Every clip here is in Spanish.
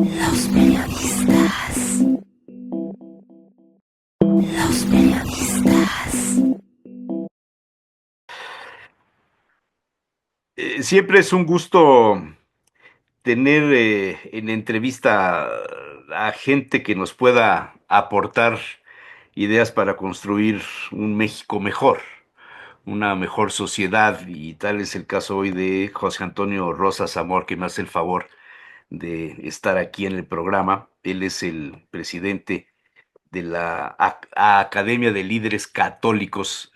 Los periodistas. Los periodistas. Siempre es un gusto tener en entrevista a gente que nos pueda aportar ideas para construir un México mejor, una mejor sociedad, y tal es el caso hoy de José Antonio Rosas Amor, que me hace el favor de estar aquí en el programa. Él es el presidente de la Academia de Líderes Católicos.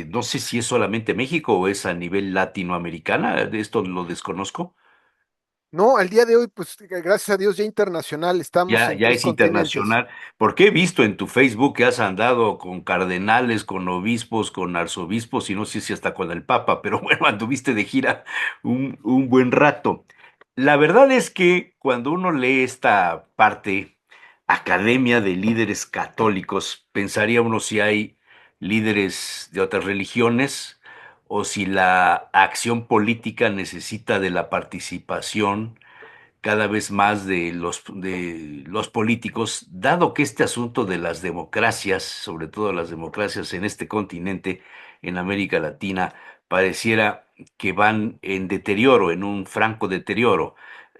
No sé si es solamente México o es a nivel latinoamericana, de esto lo desconozco. No, al día de hoy, pues gracias a Dios ya internacional, estamos en Ya tres es continentes. internacional, porque he visto en tu Facebook que has andado con cardenales, con obispos, con arzobispos y no sé si hasta con el Papa, pero bueno, anduviste de gira un buen rato. La verdad es que cuando uno lee esta parte, Academia de Líderes Católicos, pensaría uno si hay líderes de otras religiones o si la acción política necesita de la participación cada vez más de los políticos, dado que este asunto de las democracias, sobre todo las democracias en este continente, en América Latina, pareciera que van en deterioro, en un franco deterioro.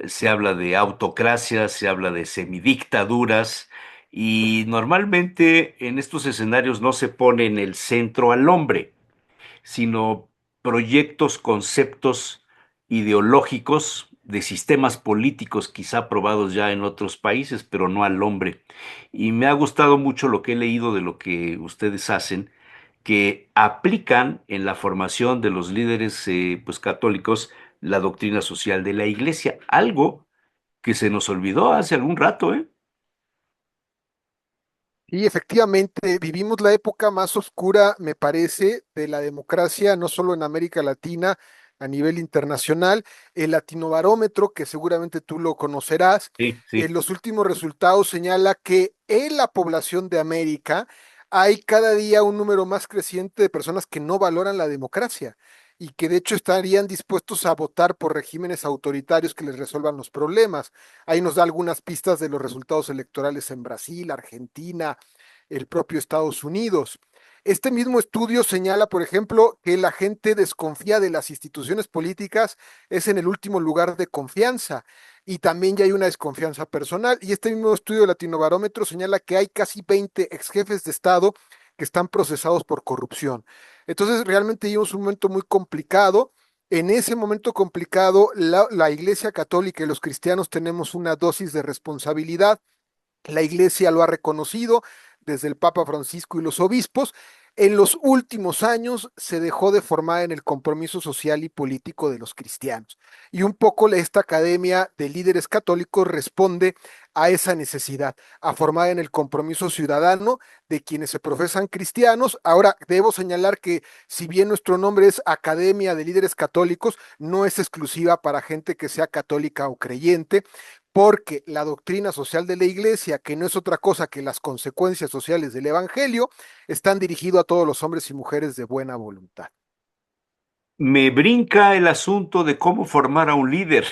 Se habla de autocracias, se habla de semidictaduras, y normalmente en estos escenarios no se pone en el centro al hombre, sino proyectos, conceptos ideológicos de sistemas políticos quizá probados ya en otros países, pero no al hombre. Y me ha gustado mucho lo que he leído de lo que ustedes hacen, que aplican en la formación de los líderes pues católicos la doctrina social de la Iglesia, algo que se nos olvidó hace algún rato, ¿eh? Y efectivamente, vivimos la época más oscura, me parece, de la democracia, no solo en América Latina, a nivel internacional. El Latinobarómetro, que seguramente tú lo conocerás, Sí, en sí. los últimos resultados señala que en la población de América hay cada día un número más creciente de personas que no valoran la democracia y que de hecho estarían dispuestos a votar por regímenes autoritarios que les resuelvan los problemas. Ahí nos da algunas pistas de los resultados electorales en Brasil, Argentina, el propio Estados Unidos. Este mismo estudio señala, por ejemplo, que la gente desconfía de las instituciones políticas, es en el último lugar de confianza, y también ya hay una desconfianza personal. Y este mismo estudio de Latinobarómetro señala que hay casi 20 ex jefes de Estado que están procesados por corrupción. Entonces, realmente vivimos un momento muy complicado. En ese momento complicado, la Iglesia Católica y los cristianos tenemos una dosis de responsabilidad. La Iglesia lo ha reconocido desde el Papa Francisco y los obispos. En los últimos años se dejó de formar en el compromiso social y político de los cristianos. Y un poco esta academia de líderes católicos responde a esa necesidad, a formar en el compromiso ciudadano de quienes se profesan cristianos. Ahora, debo señalar que si bien nuestro nombre es Academia de Líderes Católicos, no es exclusiva para gente que sea católica o creyente, porque la doctrina social de la Iglesia, que no es otra cosa que las consecuencias sociales del Evangelio, están dirigidos a todos los hombres y mujeres de buena voluntad. Me brinca el asunto de cómo formar a un líder.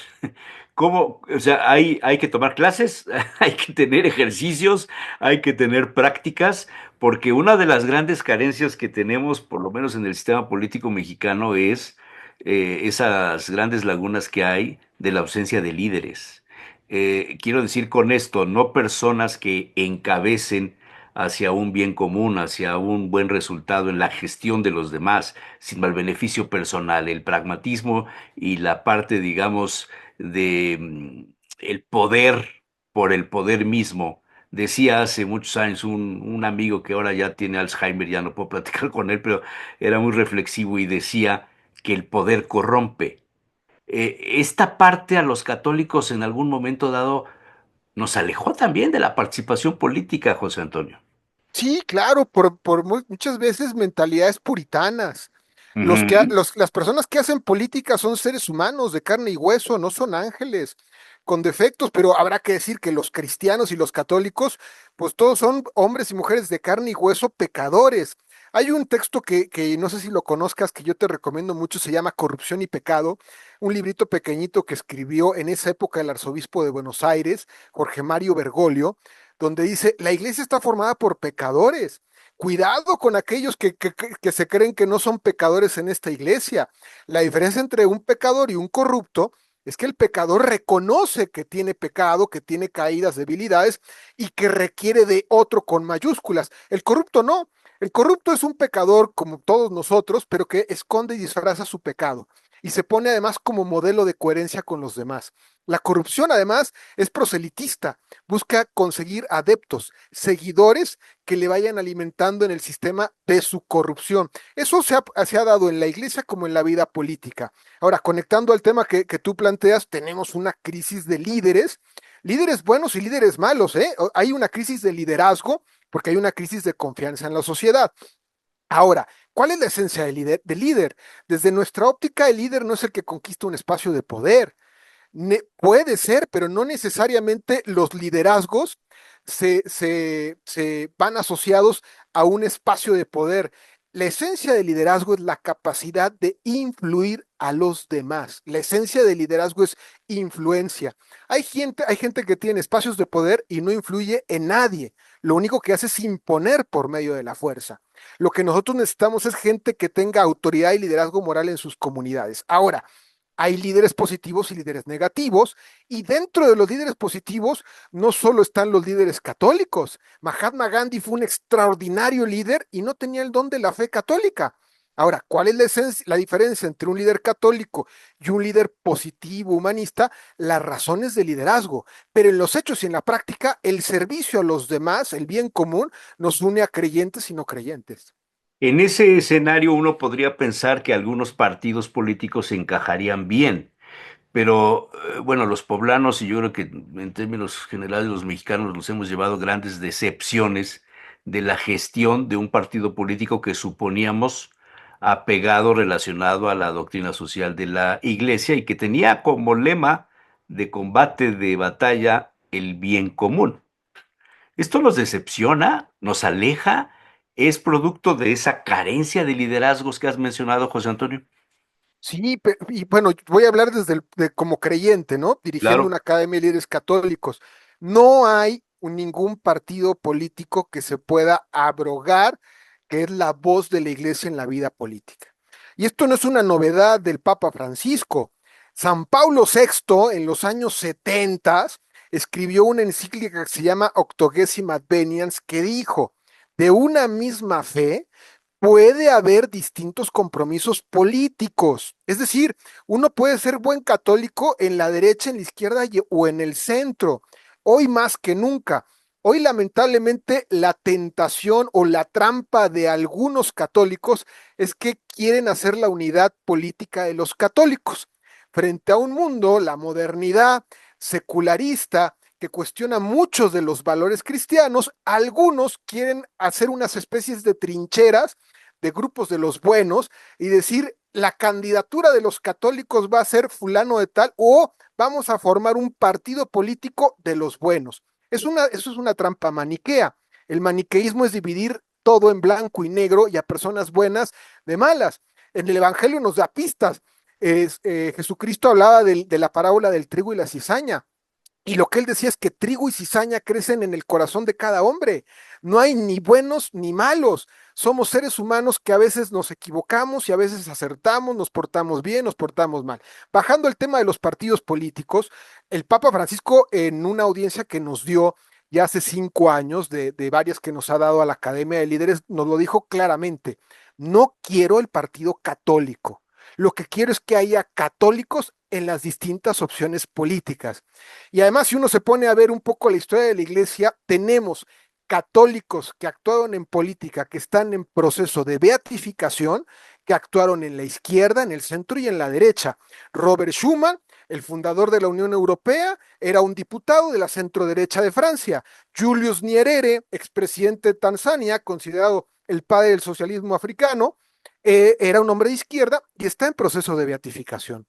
¿Cómo? O sea, hay que tomar clases, hay que tener ejercicios, hay que tener prácticas, porque una de las grandes carencias que tenemos, por lo menos en el sistema político mexicano, es esas grandes lagunas que hay de la ausencia de líderes. Quiero decir con esto, no personas que encabecen hacia un bien común, hacia un buen resultado en la gestión de los demás, sin el beneficio personal, el pragmatismo y la parte, digamos, de el poder por el poder mismo. Decía hace muchos años un amigo que ahora ya tiene Alzheimer, ya no puedo platicar con él, pero era muy reflexivo y decía que el poder corrompe. Esta parte a los católicos en algún momento dado nos alejó también de la participación política, José Antonio. Sí, claro, muchas veces mentalidades puritanas. Ujú. Las personas que hacen política son seres humanos de carne y hueso, no son ángeles. con defectos, pero habrá que decir que los cristianos y los católicos, pues todos son hombres y mujeres de carne y hueso pecadores. Hay un texto que no sé si lo conozcas, que yo te recomiendo mucho, se llama Corrupción y Pecado, un librito pequeñito que escribió en esa época el arzobispo de Buenos Aires, Jorge Mario Bergoglio, donde dice, la iglesia está formada por pecadores. Cuidado con aquellos que se creen que no son pecadores en esta iglesia. La diferencia entre un pecador y un corrupto es que el pecador reconoce que tiene pecado, que tiene caídas, debilidades y que requiere de otro con mayúsculas. El corrupto no. El corrupto es un pecador como todos nosotros, pero que esconde y disfraza su pecado y se pone además como modelo de coherencia con los demás. La corrupción además es proselitista, busca conseguir adeptos, seguidores que le vayan alimentando en el sistema de su corrupción. Eso se ha dado en la iglesia como en la vida política. Ahora, conectando al tema que tú planteas, tenemos una crisis de líderes, líderes buenos y líderes malos, ¿eh? Hay una crisis de liderazgo porque hay una crisis de confianza en la sociedad. Ahora, ¿cuál es la esencia del líder? Desde nuestra óptica, el líder no es el que conquista un espacio de poder. Puede ser, pero no necesariamente los liderazgos se van asociados a un espacio de poder. La esencia del liderazgo es la capacidad de influir a los demás. La esencia del liderazgo es influencia. Hay gente que tiene espacios de poder y no influye en nadie. Lo único que hace es imponer por medio de la fuerza. Lo que nosotros necesitamos es gente que tenga autoridad y liderazgo moral en sus comunidades. Ahora, hay líderes positivos y líderes negativos, y dentro de los líderes positivos no solo están los líderes católicos. Mahatma Gandhi fue un extraordinario líder y no tenía el don de la fe católica. Ahora, ¿cuál es la diferencia entre un líder católico y un líder positivo, humanista? Las razones de liderazgo, pero en los hechos y en la práctica, el servicio a los demás, el bien común, nos une a creyentes y no creyentes. En ese escenario uno podría pensar que algunos partidos políticos se encajarían bien, pero bueno, los poblanos y yo creo que en términos generales los mexicanos nos hemos llevado grandes decepciones de la gestión de un partido político que suponíamos apegado, relacionado a la doctrina social de la Iglesia y que tenía como lema de combate, de batalla, el bien común. Esto nos decepciona, nos aleja, es producto de esa carencia de liderazgos que has mencionado, José Antonio. Sí, y bueno, voy a hablar como creyente, ¿no? Dirigiendo una Claro. academia de líderes católicos. No hay ningún partido político que se pueda abrogar, que es la voz de la iglesia en la vida política. Y esto no es una novedad del Papa Francisco. San Pablo VI, en los años 70, escribió una encíclica que se llama Octogesima Adveniens, que dijo, de una misma fe, puede haber distintos compromisos políticos. Es decir, uno puede ser buen católico en la derecha, en la izquierda o en el centro. Hoy más que nunca. Hoy lamentablemente la tentación o la trampa de algunos católicos es que quieren hacer la unidad política de los católicos. Frente a un mundo, la modernidad secularista, que cuestiona muchos de los valores cristianos, algunos quieren hacer unas especies de trincheras de grupos de los buenos y decir la candidatura de los católicos va a ser fulano de tal o vamos a formar un partido político de los buenos. Eso es una trampa maniquea. El maniqueísmo es dividir todo en blanco y negro y a personas buenas de malas. En el Evangelio nos da pistas. Jesucristo hablaba de la parábola del trigo y la cizaña. Y lo que él decía es que trigo y cizaña crecen en el corazón de cada hombre. No hay ni buenos ni malos. Somos seres humanos que a veces nos equivocamos y a veces acertamos, nos portamos bien, nos portamos mal. Bajando el tema de los partidos políticos, el Papa Francisco en una audiencia que nos dio ya hace 5 años, de varias que nos ha dado a la Academia de Líderes, nos lo dijo claramente. No quiero el partido católico. Lo que quiero es que haya católicos en las distintas opciones políticas. Y además, si uno se pone a ver un poco la historia de la iglesia, tenemos católicos que actuaron en política, que están en proceso de beatificación, que actuaron en la izquierda, en el centro y en la derecha. Robert Schuman, el fundador de la Unión Europea, era un diputado de la centro derecha de Francia. Julius Nyerere, expresidente de Tanzania, considerado el padre del socialismo africano, era un hombre de izquierda y está en proceso de beatificación.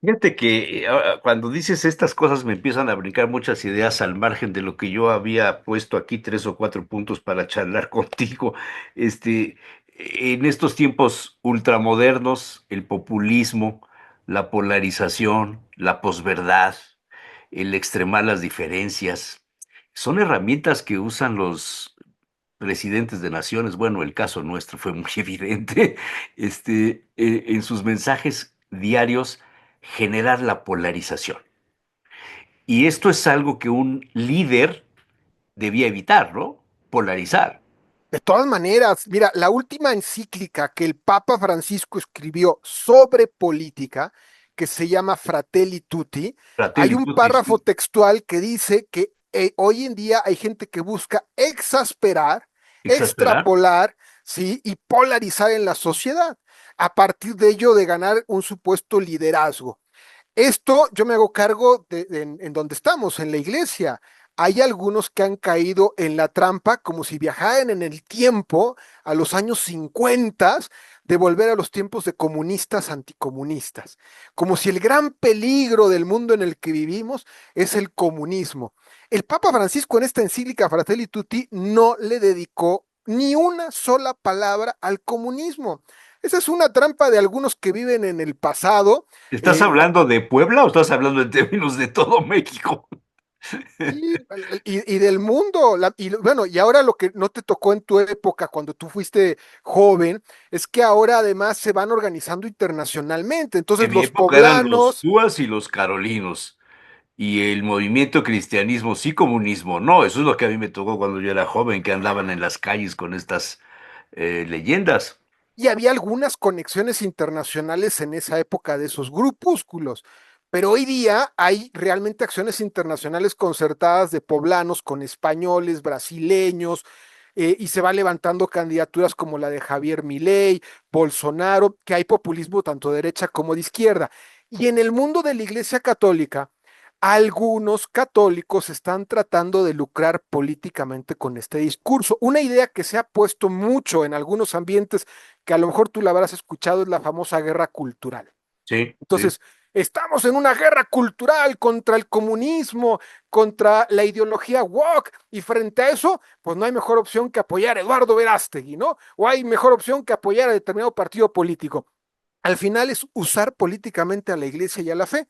Fíjate que cuando dices estas cosas me empiezan a brincar muchas ideas al margen de lo que yo había puesto aquí, 3 o 4 puntos para charlar contigo. Este, en estos tiempos ultramodernos, el populismo, la polarización, la posverdad, el extremar las diferencias, son herramientas que usan los presidentes de naciones. Bueno, el caso nuestro fue muy evidente, en sus mensajes diarios generar la polarización. Y esto es algo que un líder debía evitar, ¿no? Polarizar. De todas maneras, mira, la última encíclica que el Papa Francisco escribió sobre política, que se llama Fratelli Tutti, hay Fratelli un tutti, párrafo sí. textual que dice que hoy en día hay gente que busca exasperar, Exasperar. extrapolar, ¿sí? Y polarizar en la sociedad, a partir de ello de ganar un supuesto liderazgo. Esto yo me hago cargo en donde estamos, en la iglesia. Hay algunos que han caído en la trampa como si viajaran en el tiempo a los años 50 de volver a los tiempos de comunistas anticomunistas, como si el gran peligro del mundo en el que vivimos es el comunismo. El Papa Francisco en esta encíclica Fratelli Tutti no le dedicó ni una sola palabra al comunismo. Esa es una trampa de algunos que viven en el pasado. ¿Estás eh, hablando de Puebla o estás hablando en términos de todo México? Sí, y del mundo. Y bueno, y ahora lo que no te tocó en tu época, cuando tú fuiste joven, es que ahora además se van organizando internacionalmente. En Entonces mi los época eran los poblanos, túas y los carolinos. Y el movimiento cristianismo, sí, comunismo, no. Eso es lo que a mí me tocó cuando yo era joven, que andaban en las calles con estas leyendas. y había algunas conexiones internacionales en esa época de esos grupúsculos. Pero hoy día hay realmente acciones internacionales concertadas de poblanos con españoles, brasileños, y se van levantando candidaturas como la de Javier Milei, Bolsonaro, que hay populismo tanto de derecha como de izquierda. Y en el mundo de la Iglesia Católica, algunos católicos están tratando de lucrar políticamente con este discurso. Una idea que se ha puesto mucho en algunos ambientes, que a lo mejor tú la habrás escuchado, es la famosa guerra cultural. Sí, sí. Entonces, estamos en una guerra cultural contra el comunismo, contra la ideología woke, y frente a eso, pues no hay mejor opción que apoyar a Eduardo Verástegui, ¿no? O hay mejor opción que apoyar a determinado partido político. Al final es usar políticamente a la iglesia y a la fe.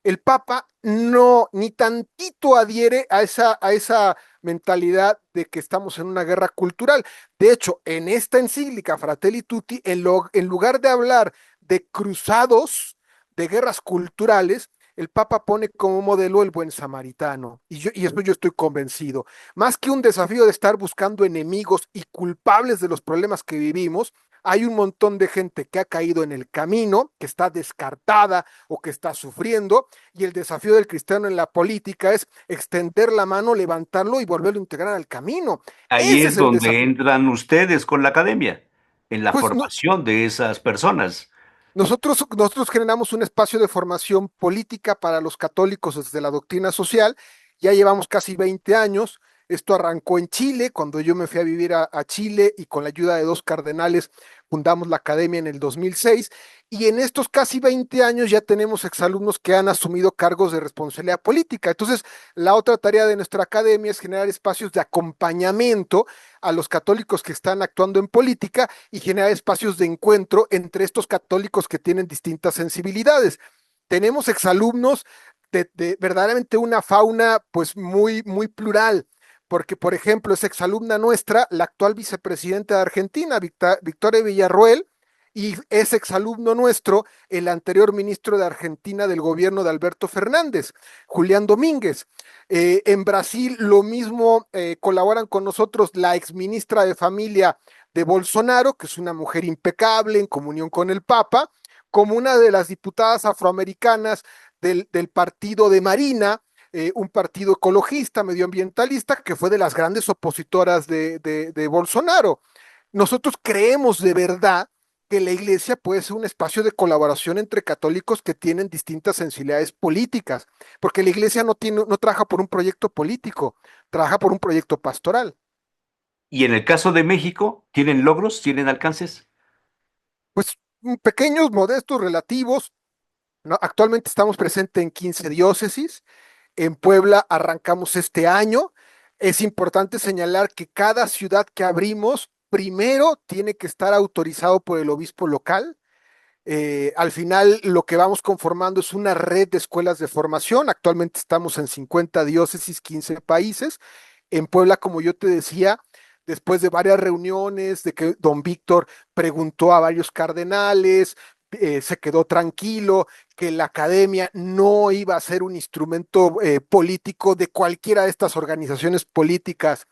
El Papa no, ni tantito adhiere a esa mentalidad de que estamos en una guerra cultural. De hecho, en esta encíclica Fratelli Tutti, en lugar de hablar de cruzados, de guerras culturales, el Papa pone como modelo el buen samaritano. Y eso yo estoy convencido. Más que un desafío de estar buscando enemigos y culpables de los problemas que vivimos, hay un montón de gente que ha caído en el camino, que está descartada o que está sufriendo, y el desafío del cristiano en la política es extender la mano, levantarlo y volverlo a integrar al camino. Ahí Ese es es el donde desafío. entran ustedes con la academia, en la Pues no, formación de esas personas. nosotros generamos un espacio de formación política para los católicos desde la doctrina social. Ya llevamos casi 20 años. Esto arrancó en Chile, cuando yo me fui a vivir a Chile y con la ayuda de dos cardenales fundamos la academia en el 2006. Y en estos casi 20 años ya tenemos exalumnos que han asumido cargos de responsabilidad política. Entonces, la otra tarea de nuestra academia es generar espacios de acompañamiento a los católicos que están actuando en política y generar espacios de encuentro entre estos católicos que tienen distintas sensibilidades. Tenemos exalumnos de verdaderamente una fauna pues muy plural, porque por ejemplo es exalumna nuestra, la actual vicepresidenta de Argentina, Victoria Villarroel, y es exalumno nuestro, el anterior ministro de Argentina del gobierno de Alberto Fernández, Julián Domínguez. En Brasil lo mismo colaboran con nosotros la exministra de Familia de Bolsonaro, que es una mujer impecable en comunión con el Papa, como una de las diputadas afroamericanas del partido de Marina, un partido ecologista, medioambientalista, que fue de las grandes opositoras de Bolsonaro. Nosotros creemos de verdad que la iglesia puede ser un espacio de colaboración entre católicos que tienen distintas sensibilidades políticas, porque la iglesia no trabaja por un proyecto político, trabaja por un proyecto pastoral. Y en el caso de México, ¿tienen logros? ¿Tienen alcances? Pues pequeños, modestos, relativos. ¿no? Actualmente estamos presentes en 15 diócesis. En Puebla arrancamos este año. Es importante señalar que cada ciudad que abrimos primero tiene que estar autorizado por el obispo local. Al final, lo que vamos conformando es una red de escuelas de formación. Actualmente estamos en 50 diócesis, 15 países. En Puebla, como yo te decía, después de varias reuniones, de que don Víctor preguntó a varios cardenales, se quedó tranquilo, que la academia no iba a ser un instrumento político de cualquiera de estas organizaciones políticas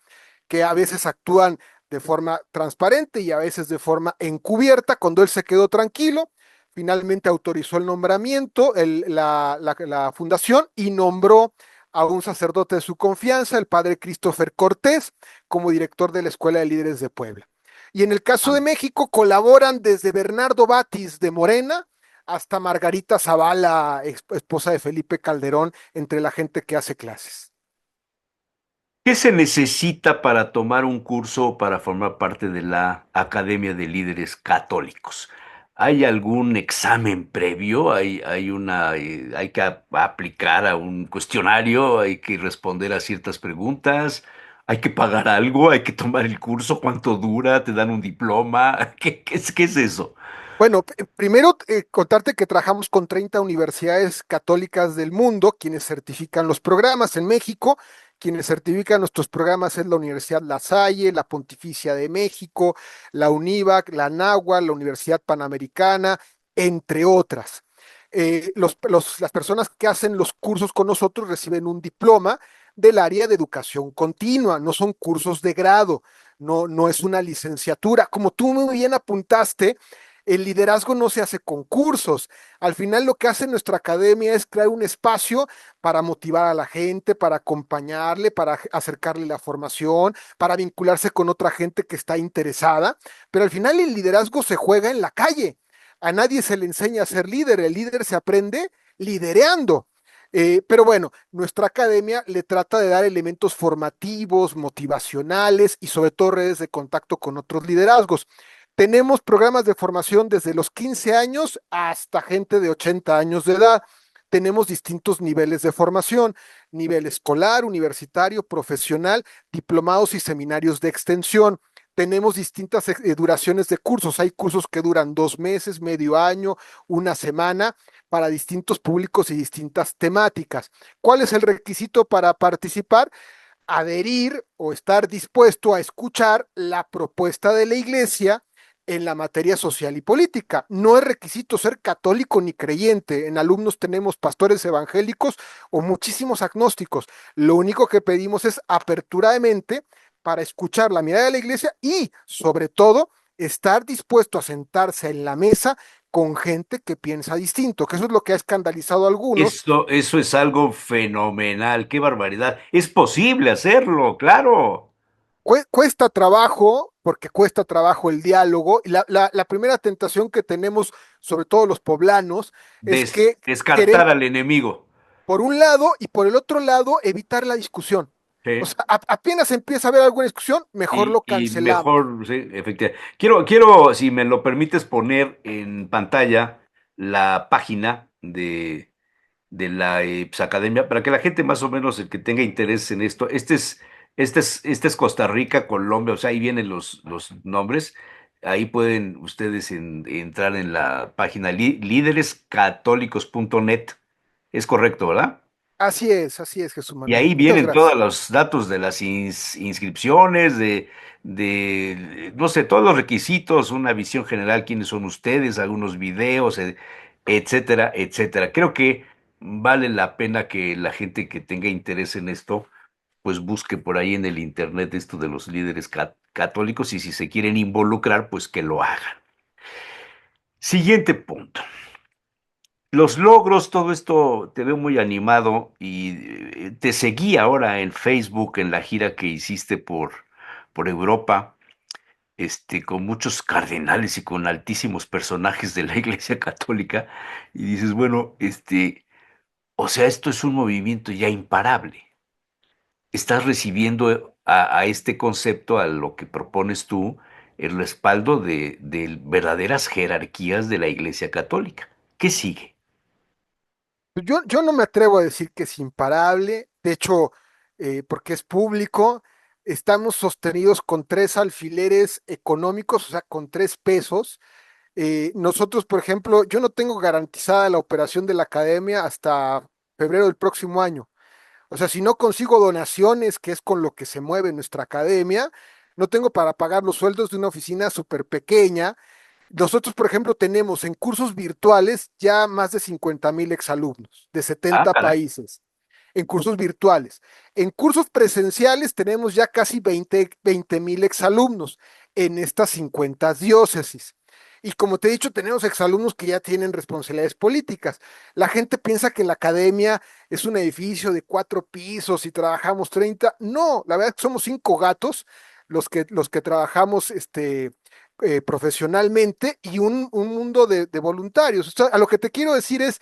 que a veces actúan de forma transparente y a veces de forma encubierta. Cuando él se quedó tranquilo, finalmente autorizó el nombramiento, la fundación, y nombró a un sacerdote de su confianza, el padre Christopher Cortés, como director de la Escuela de Líderes de Puebla. Y en el caso de México colaboran desde Bernardo Batis de Morena hasta Margarita Zavala, esposa de Felipe Calderón, entre la gente que hace clases. ¿Qué se necesita para tomar un curso o para formar parte de la Academia de Líderes Católicos? ¿Hay algún examen previo? ¿Hay que aplicar a un cuestionario? ¿Hay que responder a ciertas preguntas? ¿Hay que pagar algo? ¿Hay que tomar el curso? ¿Cuánto dura? ¿Te dan un diploma? ¿Qué es eso? Bueno, primero contarte que trabajamos con 30 universidades católicas del mundo, quienes certifican los programas en México. Quienes certifican nuestros programas es la Universidad La Salle, la Pontificia de México, la UNIVAC, la NAHUA, la Universidad Panamericana, entre otras. Las personas que hacen los cursos con nosotros reciben un diploma del área de educación continua, no son cursos de grado, no es una licenciatura. Como tú muy bien apuntaste, el liderazgo no se hace con cursos. Al final lo que hace nuestra academia es crear un espacio para motivar a la gente, para acompañarle, para acercarle la formación, para vincularse con otra gente que está interesada. Pero al final el liderazgo se juega en la calle. A nadie se le enseña a ser líder. El líder se aprende lidereando. Pero bueno, nuestra academia le trata de dar elementos formativos, motivacionales y sobre todo redes de contacto con otros liderazgos. Tenemos programas de formación desde los 15 años hasta gente de 80 años de edad. Tenemos distintos niveles de formación, nivel escolar, universitario, profesional, diplomados y seminarios de extensión. Tenemos distintas duraciones de cursos. Hay cursos que duran 2 meses, medio año, una semana, para distintos públicos y distintas temáticas. ¿Cuál es el requisito para participar? Adherir o estar dispuesto a escuchar la propuesta de la iglesia en la materia social y política. No es requisito ser católico ni creyente. En alumnos tenemos pastores evangélicos o muchísimos agnósticos. Lo único que pedimos es apertura de mente para escuchar la mirada de la iglesia y, sobre todo, estar dispuesto a sentarse en la mesa con gente que piensa distinto, que eso es lo que ha escandalizado a algunos. Eso es algo fenomenal, qué barbaridad. Es posible hacerlo, claro. Cuesta trabajo, porque cuesta trabajo el diálogo. Y la primera tentación que tenemos, sobre todo los poblanos, es que Descartar queremos, al enemigo. por un lado y por el otro lado, evitar la discusión. O Sí. sea, apenas empieza a haber alguna discusión, mejor lo Y cancelamos. mejor, sí, efectivamente. Quiero, si me lo permites, poner en pantalla la página de la pues, academia para que la gente más o menos el que tenga interés en esto, este es Costa Rica, Colombia, o sea, ahí vienen los nombres. Ahí pueden ustedes entrar en la página líderescatólicos.net. Es correcto, ¿verdad? Así es, Jesús Y Manuel. ahí Muchas vienen gracias. todos los datos de las inscripciones, no sé, todos los requisitos, una visión general, quiénes son ustedes, algunos videos, etcétera, etcétera. Creo que vale la pena que la gente que tenga interés en esto, pues busque por ahí en el internet esto de los líderes católicos y si se quieren involucrar, pues que lo hagan. Siguiente punto. Los logros, todo esto te veo muy animado y te seguí ahora en Facebook en la gira que hiciste por Europa, con muchos cardenales y con altísimos personajes de la Iglesia Católica, y dices, bueno, o sea, esto es un movimiento ya imparable. Estás recibiendo a este concepto, a lo que propones tú, el respaldo de verdaderas jerarquías de la Iglesia Católica. ¿Qué sigue? Yo no me atrevo a decir que es imparable, de hecho, porque es público, estamos sostenidos con tres alfileres económicos, o sea, con 3 pesos. Nosotros, por ejemplo, yo no tengo garantizada la operación de la academia hasta febrero del próximo año. O sea, si no consigo donaciones, que es con lo que se mueve nuestra academia, no tengo para pagar los sueldos de una oficina súper pequeña. Nosotros, por ejemplo, tenemos en cursos virtuales ya más de 50,000 exalumnos de Ah, 70 caray. países en cursos virtuales. En cursos presenciales tenemos ya casi 20,000 exalumnos en estas 50 diócesis. Y como te he dicho, tenemos exalumnos que ya tienen responsabilidades políticas. La gente piensa que la academia es un edificio de 4 pisos y trabajamos 30. No, la verdad es que somos 5 gatos los que trabajamos profesionalmente y un mundo de voluntarios. O sea, a lo que te quiero decir es,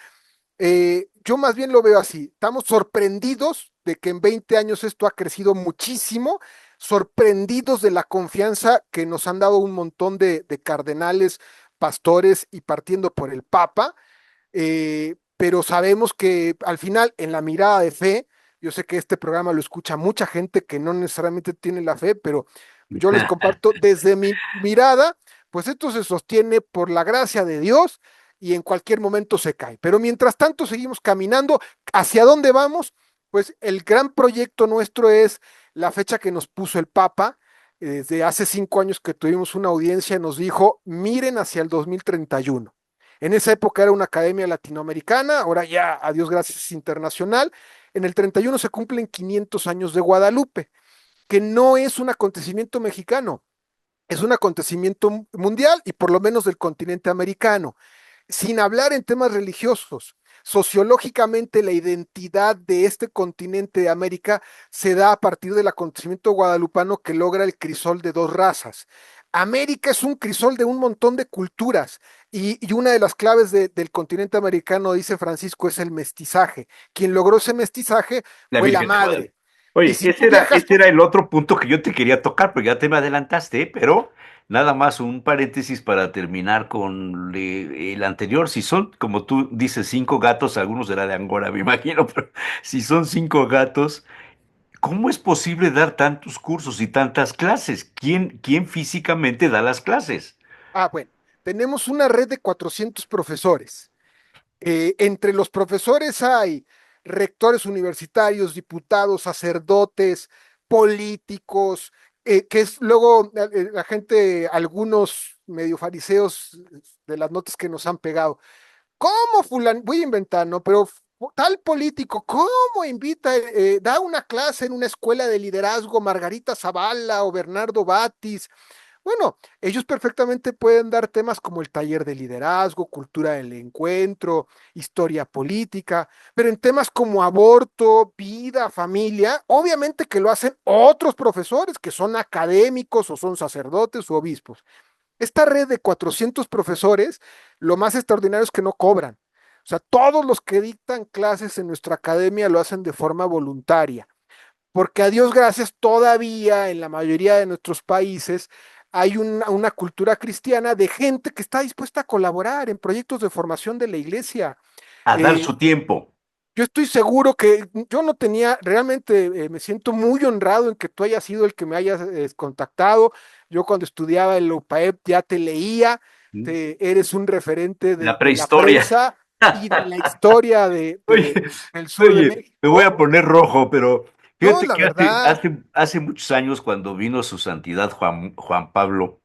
yo más bien lo veo así. Estamos sorprendidos de que en 20 años esto ha crecido muchísimo, sorprendidos de la confianza que nos han dado un montón de cardenales, pastores y partiendo por el Papa, pero sabemos que al final en la mirada de fe, yo sé que este programa lo escucha mucha gente que no necesariamente tiene la fe, pero yo les comparto desde mi mirada, pues esto se sostiene por la gracia de Dios y en cualquier momento se cae. Pero mientras tanto seguimos caminando. ¿Hacia dónde vamos? Pues el gran proyecto nuestro es la fecha que nos puso el Papa. Desde hace 5 años que tuvimos una audiencia, nos dijo, miren hacia el 2031. En esa época era una academia latinoamericana, ahora ya, a Dios gracias, es internacional. En el 31 se cumplen 500 años de Guadalupe, que no es un acontecimiento mexicano, es un acontecimiento mundial y por lo menos del continente americano. Sin hablar en temas religiosos, sociológicamente la identidad de este continente de América se da a partir del acontecimiento guadalupano que logra el crisol de dos razas. América es un crisol de un montón de culturas y una de las claves del continente americano, dice Francisco, es el mestizaje. Quien logró ese mestizaje La fue la Virgen de Guadalupe. madre. Y Oye, si tú viajas ese por... era el otro punto que yo te quería tocar, pero ya te me adelantaste, ¿eh? Pero nada más un paréntesis para terminar con el anterior. Si son, como tú dices, 5 gatos, algunos será de Angora, me imagino, pero si son 5 gatos, ¿cómo es posible dar tantos cursos y tantas clases? ¿Quién físicamente da las clases? Bueno, tenemos una red de 400 profesores. Entre los profesores hay rectores universitarios, diputados, sacerdotes, políticos, que es luego la gente, algunos medio fariseos de las notas que nos han pegado. ¿Cómo fulano? Voy a inventar, ¿no? Pero tal político, ¿cómo invita, da una clase en una escuela de liderazgo Margarita Zavala o Bernardo Batis? Bueno, ellos perfectamente pueden dar temas como el taller de liderazgo, cultura del encuentro, historia política, pero en temas como aborto, vida, familia, obviamente que lo hacen otros profesores que son académicos o son sacerdotes o obispos. Esta red de 400 profesores, lo más extraordinario es que no cobran. O sea, todos los que dictan clases en nuestra academia lo hacen de forma voluntaria, porque a Dios gracias, todavía en la mayoría de nuestros países hay una cultura cristiana de gente que está dispuesta a colaborar en proyectos de formación de la iglesia. A dar Eh, su tiempo. yo estoy seguro que yo no tenía, realmente me siento muy honrado en que tú hayas sido el que me hayas contactado. Yo cuando estudiaba en la UPAEP ya te leía, ¿Mm? eres un referente La de la prehistoria. prensa y de la historia Oye, del sur de oye, me voy a México. poner rojo, pero No, fíjate la que verdad. hace muchos años, cuando vino su santidad Juan Pablo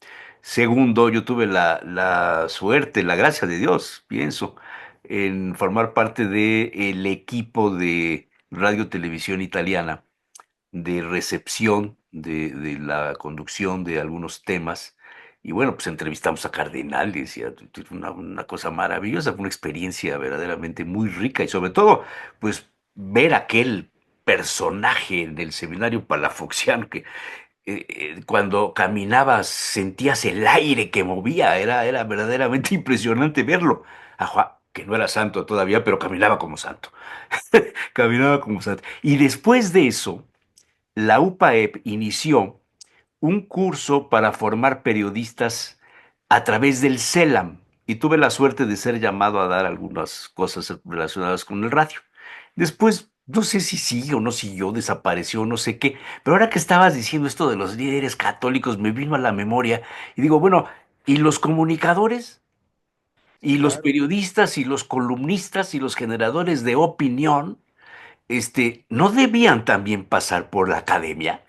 II, yo tuve la suerte, la gracia de Dios, pienso, en formar parte del equipo de Radio Televisión Italiana de recepción de la conducción de algunos temas. Y bueno, pues entrevistamos a cardenales y una cosa maravillosa, fue una experiencia verdaderamente muy rica y sobre todo, pues ver aquel personaje del seminario palafoxiano que cuando caminaba sentías el aire que movía, era verdaderamente impresionante verlo. A Juan, que no era santo todavía, pero caminaba como santo, caminaba como santo. Y después de eso, la UPAEP inició un curso para formar periodistas a través del CELAM. y tuve la suerte de ser llamado a dar algunas cosas relacionadas con el radio. Después, no sé si sigue o no siguió, desapareció, no sé qué, pero ahora que estabas diciendo esto de los líderes católicos, me vino a la memoria y digo, bueno, ¿y los comunicadores? ¿Y los Claro. periodistas y los columnistas y los generadores de opinión, no debían también pasar por la academia?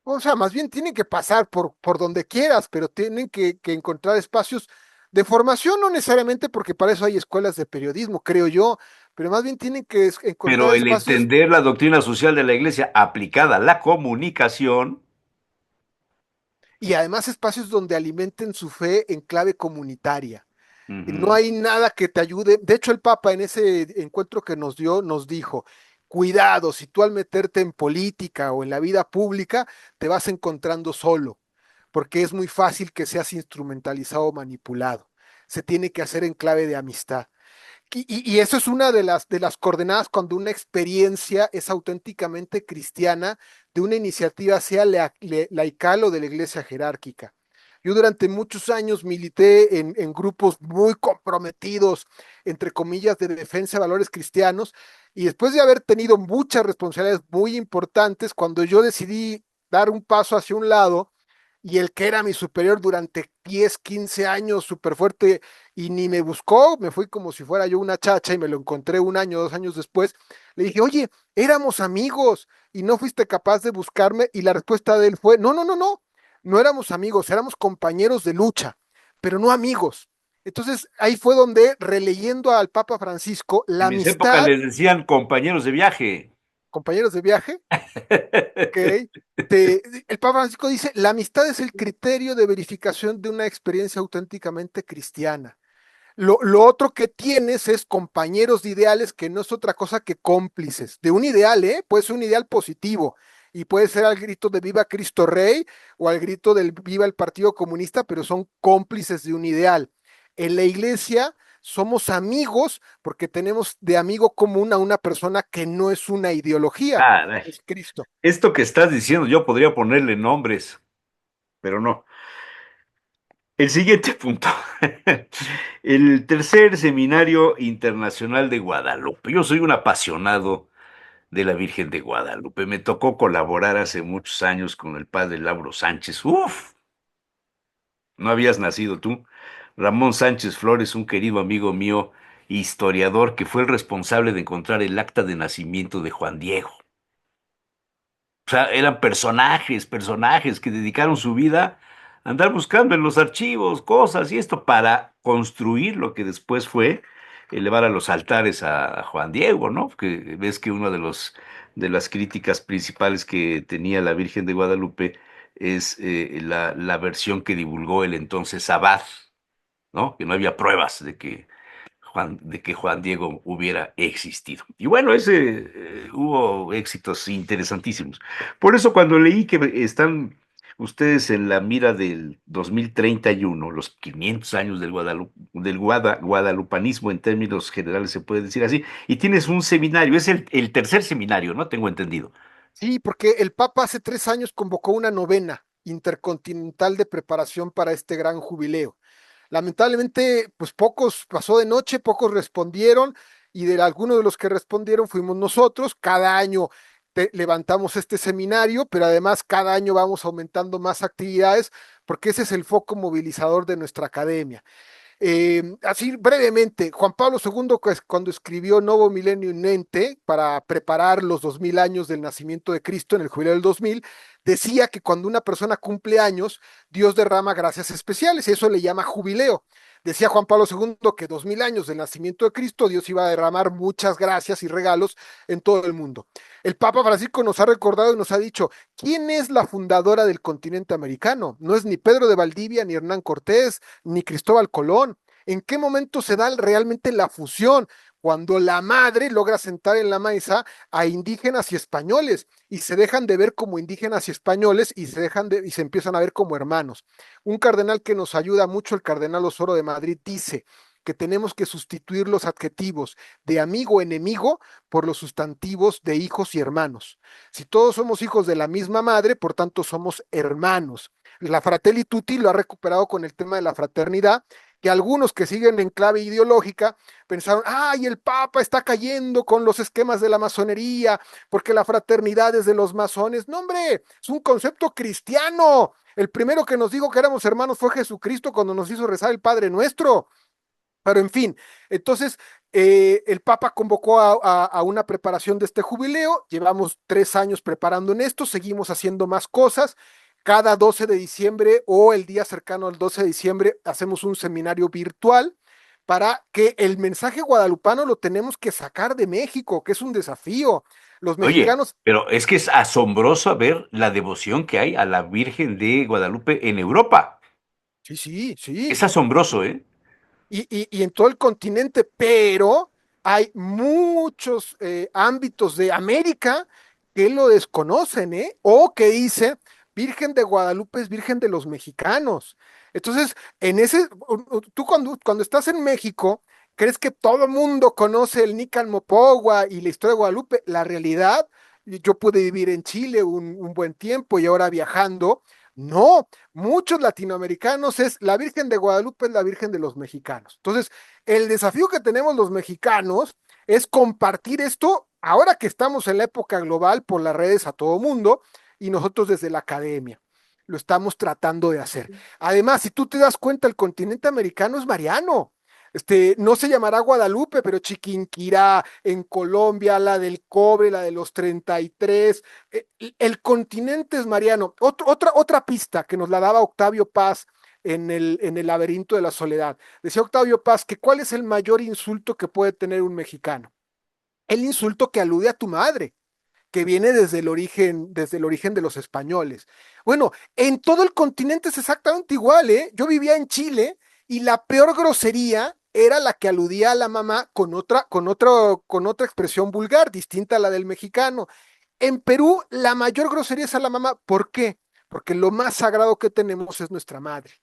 O sea, más bien tienen que pasar por donde quieras, pero tienen que encontrar espacios de formación, no necesariamente porque para eso hay escuelas de periodismo, creo yo, pero más bien tienen que encontrar Pero el espacios entender la doctrina social de la Iglesia aplicada a la comunicación, y además espacios donde alimenten su fe en clave comunitaria. Y no ujú, hay nada que te ayude. De hecho, el Papa en ese encuentro que nos dio, nos dijo, cuidado, si tú al meterte en política o en la vida pública, te vas encontrando solo, porque es muy fácil que seas instrumentalizado o manipulado. Se tiene que hacer en clave de amistad. Y eso es una de las coordenadas cuando una experiencia es auténticamente cristiana de una iniciativa, sea laical o de la iglesia jerárquica. Yo durante muchos años milité en grupos muy comprometidos, entre comillas, de defensa de valores cristianos, y después de haber tenido muchas responsabilidades muy importantes, cuando yo decidí dar un paso hacia un lado, y el que era mi superior durante 10, 15 años, súper fuerte, y ni me buscó, me fui como si fuera yo una chacha y me lo encontré un año, 2 años después, le dije, oye, éramos amigos y no fuiste capaz de buscarme, y la respuesta de él fue, no, no, no, no, no éramos amigos, éramos compañeros de lucha, pero no amigos. Entonces ahí fue donde, releyendo al Papa Francisco, la en mis épocas amistad, les decían compañeros de viaje. compañeros de viaje, ok, el Papa Francisco dice, la amistad es el criterio de verificación de una experiencia auténticamente cristiana. Lo otro que tienes es compañeros de ideales que no es otra cosa que cómplices de un ideal, ¿eh? Puede ser un ideal positivo y puede ser al grito de Viva Cristo Rey o al grito del Viva el Partido Comunista, pero son cómplices de un ideal. En la iglesia somos amigos porque tenemos de amigo común a una persona que no es una ideología, Ah, es Cristo. esto que estás diciendo, yo podría ponerle nombres, pero no. El siguiente punto. El tercer seminario internacional de Guadalupe. Yo soy un apasionado de la Virgen de Guadalupe. Me tocó colaborar hace muchos años con el padre Lauro Sánchez. Uf, no habías nacido tú. Ramón Sánchez Flores, un querido amigo mío, historiador, que fue el responsable de encontrar el acta de nacimiento de Juan Diego. O sea, eran personajes que dedicaron su vida a andar buscando en los archivos cosas y esto para construir lo que después fue elevar a los altares a Juan Diego, ¿no? Que ves que una de las críticas principales que tenía la Virgen de Guadalupe es la versión que divulgó el entonces abad, ¿no? Que no había pruebas de que Juan Diego hubiera existido. Y bueno, hubo éxitos interesantísimos. Por eso cuando leí que están ustedes en la mira del 2031, los 500 años guadalupanismo en términos generales se puede decir así, y tienes un seminario, es el tercer seminario, ¿no? Tengo entendido. Sí, porque el Papa hace 3 años convocó una novena intercontinental de preparación para este gran jubileo. Lamentablemente, pues pocos pasó de noche, pocos respondieron y de algunos de los que respondieron fuimos nosotros. Cada año levantamos este seminario, pero además cada año vamos aumentando más actividades porque ese es el foco movilizador de nuestra academia. Así brevemente, Juan Pablo II, cuando escribió Novo Milenio Nente para preparar los 2000 años del nacimiento de Cristo en el jubileo del 2000, decía que cuando una persona cumple años, Dios derrama gracias especiales y eso le llama jubileo. Decía Juan Pablo II que 2000 años del nacimiento de Cristo, Dios iba a derramar muchas gracias y regalos en todo el mundo. El Papa Francisco nos ha recordado y nos ha dicho, ¿quién es la fundadora del continente americano? No es ni Pedro de Valdivia, ni Hernán Cortés, ni Cristóbal Colón. ¿En qué momento se da realmente la fusión? Cuando la madre logra sentar en la mesa a indígenas y españoles y se dejan de ver como indígenas y españoles y se empiezan a ver como hermanos. Un cardenal que nos ayuda mucho, el cardenal Osoro de Madrid, dice que tenemos que sustituir los adjetivos de amigo enemigo por los sustantivos de hijos y hermanos. Si todos somos hijos de la misma madre, por tanto somos hermanos. La Fratelli Tutti lo ha recuperado con el tema de la fraternidad, que algunos que siguen en clave ideológica pensaron, ay, el Papa está cayendo con los esquemas de la masonería, porque la fraternidad es de los masones. No, hombre, es un concepto cristiano. El primero que nos dijo que éramos hermanos fue Jesucristo cuando nos hizo rezar el Padre Nuestro. Pero en fin, entonces el Papa convocó a una preparación de este jubileo, llevamos 3 años preparando en esto, seguimos haciendo más cosas. Cada 12 de diciembre o el día cercano al 12 de diciembre hacemos un seminario virtual para que el mensaje guadalupano lo tenemos que sacar de México, que es un desafío. Los Oye, mexicanos, pero es que es asombroso ver la devoción que hay a la Virgen de Guadalupe en Europa. sí, sí, sí, Es asombroso, ¿eh? y en todo el continente, pero hay muchos ámbitos de América que lo desconocen, ¿eh? O que dicen, Virgen de Guadalupe es Virgen de los mexicanos. Entonces, tú cuando estás en México, crees que todo mundo conoce el Nícan Mopogua y la historia de Guadalupe. La realidad, yo pude vivir en Chile un buen tiempo y ahora viajando. No, muchos latinoamericanos es la Virgen de Guadalupe es la Virgen de los mexicanos. Entonces, el desafío que tenemos los mexicanos es compartir esto ahora que estamos en la época global por las redes a todo mundo y nosotros desde la academia lo estamos tratando de hacer. Además, si tú te das cuenta, el continente americano es mariano. No se llamará Guadalupe, pero Chiquinquirá en Colombia, la del cobre, la de los 33, el continente es mariano. Otra pista que nos la daba Octavio Paz en el laberinto de la soledad. Decía Octavio Paz que cuál es el mayor insulto que puede tener un mexicano. El insulto que alude a tu madre, que viene desde el origen de los españoles. Bueno, en todo el continente es exactamente igual, ¿eh? Yo vivía en Chile y la peor grosería era la que aludía a la mamá con otra expresión vulgar, distinta a la del mexicano. En Perú, la mayor grosería es a la mamá. ¿Por qué? Porque lo más sagrado que tenemos es nuestra madre.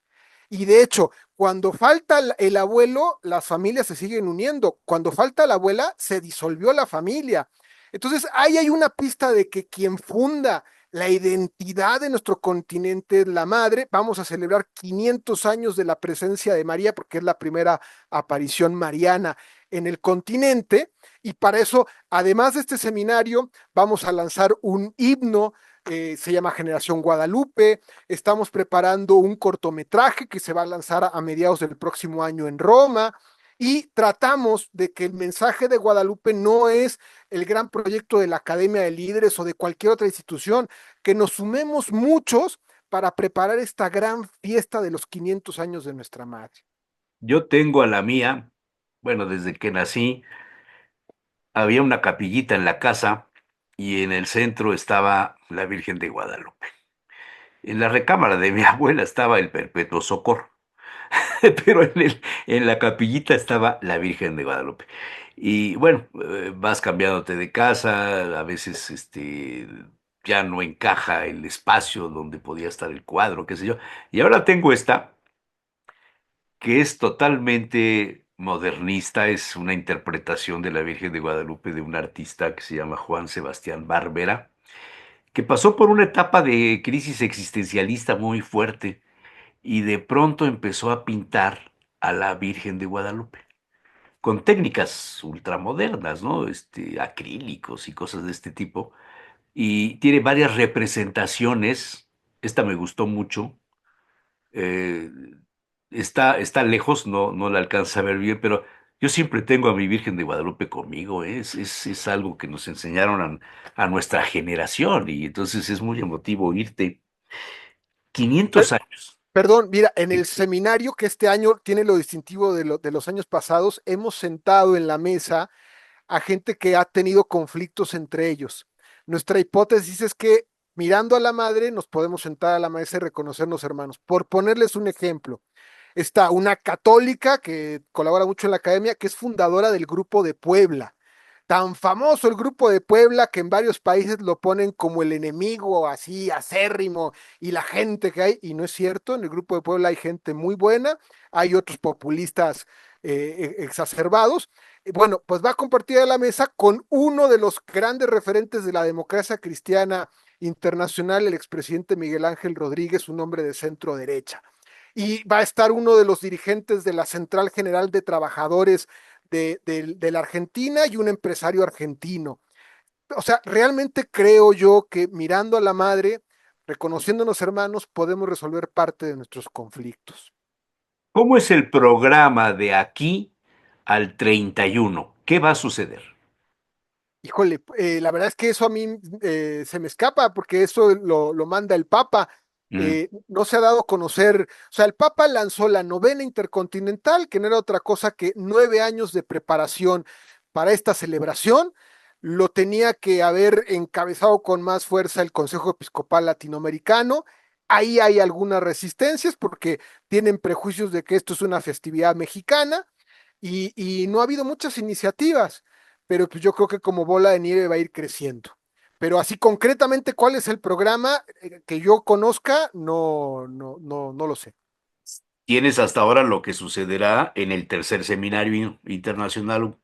Y de hecho, cuando falta el abuelo, las familias se siguen uniendo. Cuando falta la abuela, se disolvió la familia. Entonces, ahí hay una pista de que quien funda la identidad de nuestro continente es la madre. Vamos a celebrar 500 años de la presencia de María, porque es la primera aparición mariana en el continente. Y para eso, además de este seminario, vamos a lanzar un himno, se llama Generación Guadalupe. Estamos preparando un cortometraje que se va a lanzar a mediados del próximo año en Roma. Y tratamos de que el mensaje de Guadalupe no es el gran proyecto de la Academia de Líderes o de cualquier otra institución, que nos sumemos muchos para preparar esta gran fiesta de los 500 años de nuestra madre. Yo tengo a la mía, bueno, desde que nací, había una capillita en la casa y en el centro estaba la Virgen de Guadalupe. En la recámara de mi abuela estaba el Perpetuo Socorro, pero en la capillita estaba la Virgen de Guadalupe. Y bueno, vas cambiándote de casa, a veces ya no encaja el espacio donde podía estar el cuadro, qué sé yo. Y ahora tengo esta, que es totalmente modernista, es una interpretación de la Virgen de Guadalupe de un artista que se llama Juan Sebastián Barbera, que pasó por una etapa de crisis existencialista muy fuerte y de pronto empezó a pintar a la Virgen de Guadalupe con técnicas ultramodernas, ¿no? Acrílicos y cosas de este tipo. Y tiene varias representaciones. Esta me gustó mucho. eh, está lejos, no la alcanza a ver bien, pero yo siempre tengo a mi Virgen de Guadalupe conmigo, ¿eh? Es algo que nos enseñaron a nuestra generación y entonces es muy emotivo irte. 500 años. Perdón, mira, en el seminario que este año tiene lo distintivo de los años pasados, hemos sentado en la mesa a gente que ha tenido conflictos entre ellos. Nuestra hipótesis es que mirando a la madre nos podemos sentar a la mesa y reconocernos hermanos. Por ponerles un ejemplo, está una católica que colabora mucho en la academia, que es fundadora del Grupo de Puebla. Tan famoso el Grupo de Puebla que en varios países lo ponen como el enemigo así acérrimo y la gente que hay, y no es cierto, en el Grupo de Puebla hay gente muy buena, hay otros populistas exacerbados. Bueno, pues va a compartir la mesa con uno de los grandes referentes de la democracia cristiana internacional, el expresidente Miguel Ángel Rodríguez, un hombre de centro derecha. Y va a estar uno de los dirigentes de la Central General de Trabajadores de la Argentina y un empresario argentino. O sea, realmente creo yo que mirando a la madre, reconociéndonos hermanos, podemos resolver parte de nuestros conflictos. ¿Cómo es el programa de aquí al 31? ¿Qué va a suceder? Híjole, la verdad es que eso a mí se me escapa porque eso lo manda el Papa. Mm, No se ha dado a conocer, o sea, el Papa lanzó la novena intercontinental, que no era otra cosa que 9 años de preparación para esta celebración. Lo tenía que haber encabezado con más fuerza el Consejo Episcopal Latinoamericano. Ahí hay algunas resistencias porque tienen prejuicios de que esto es una festividad mexicana y no ha habido muchas iniciativas, pero pues yo creo que como bola de nieve va a ir creciendo. Pero así concretamente, ¿cuál es el programa que yo conozca? No lo sé. Tienes hasta ahora lo que sucederá en el tercer seminario internacional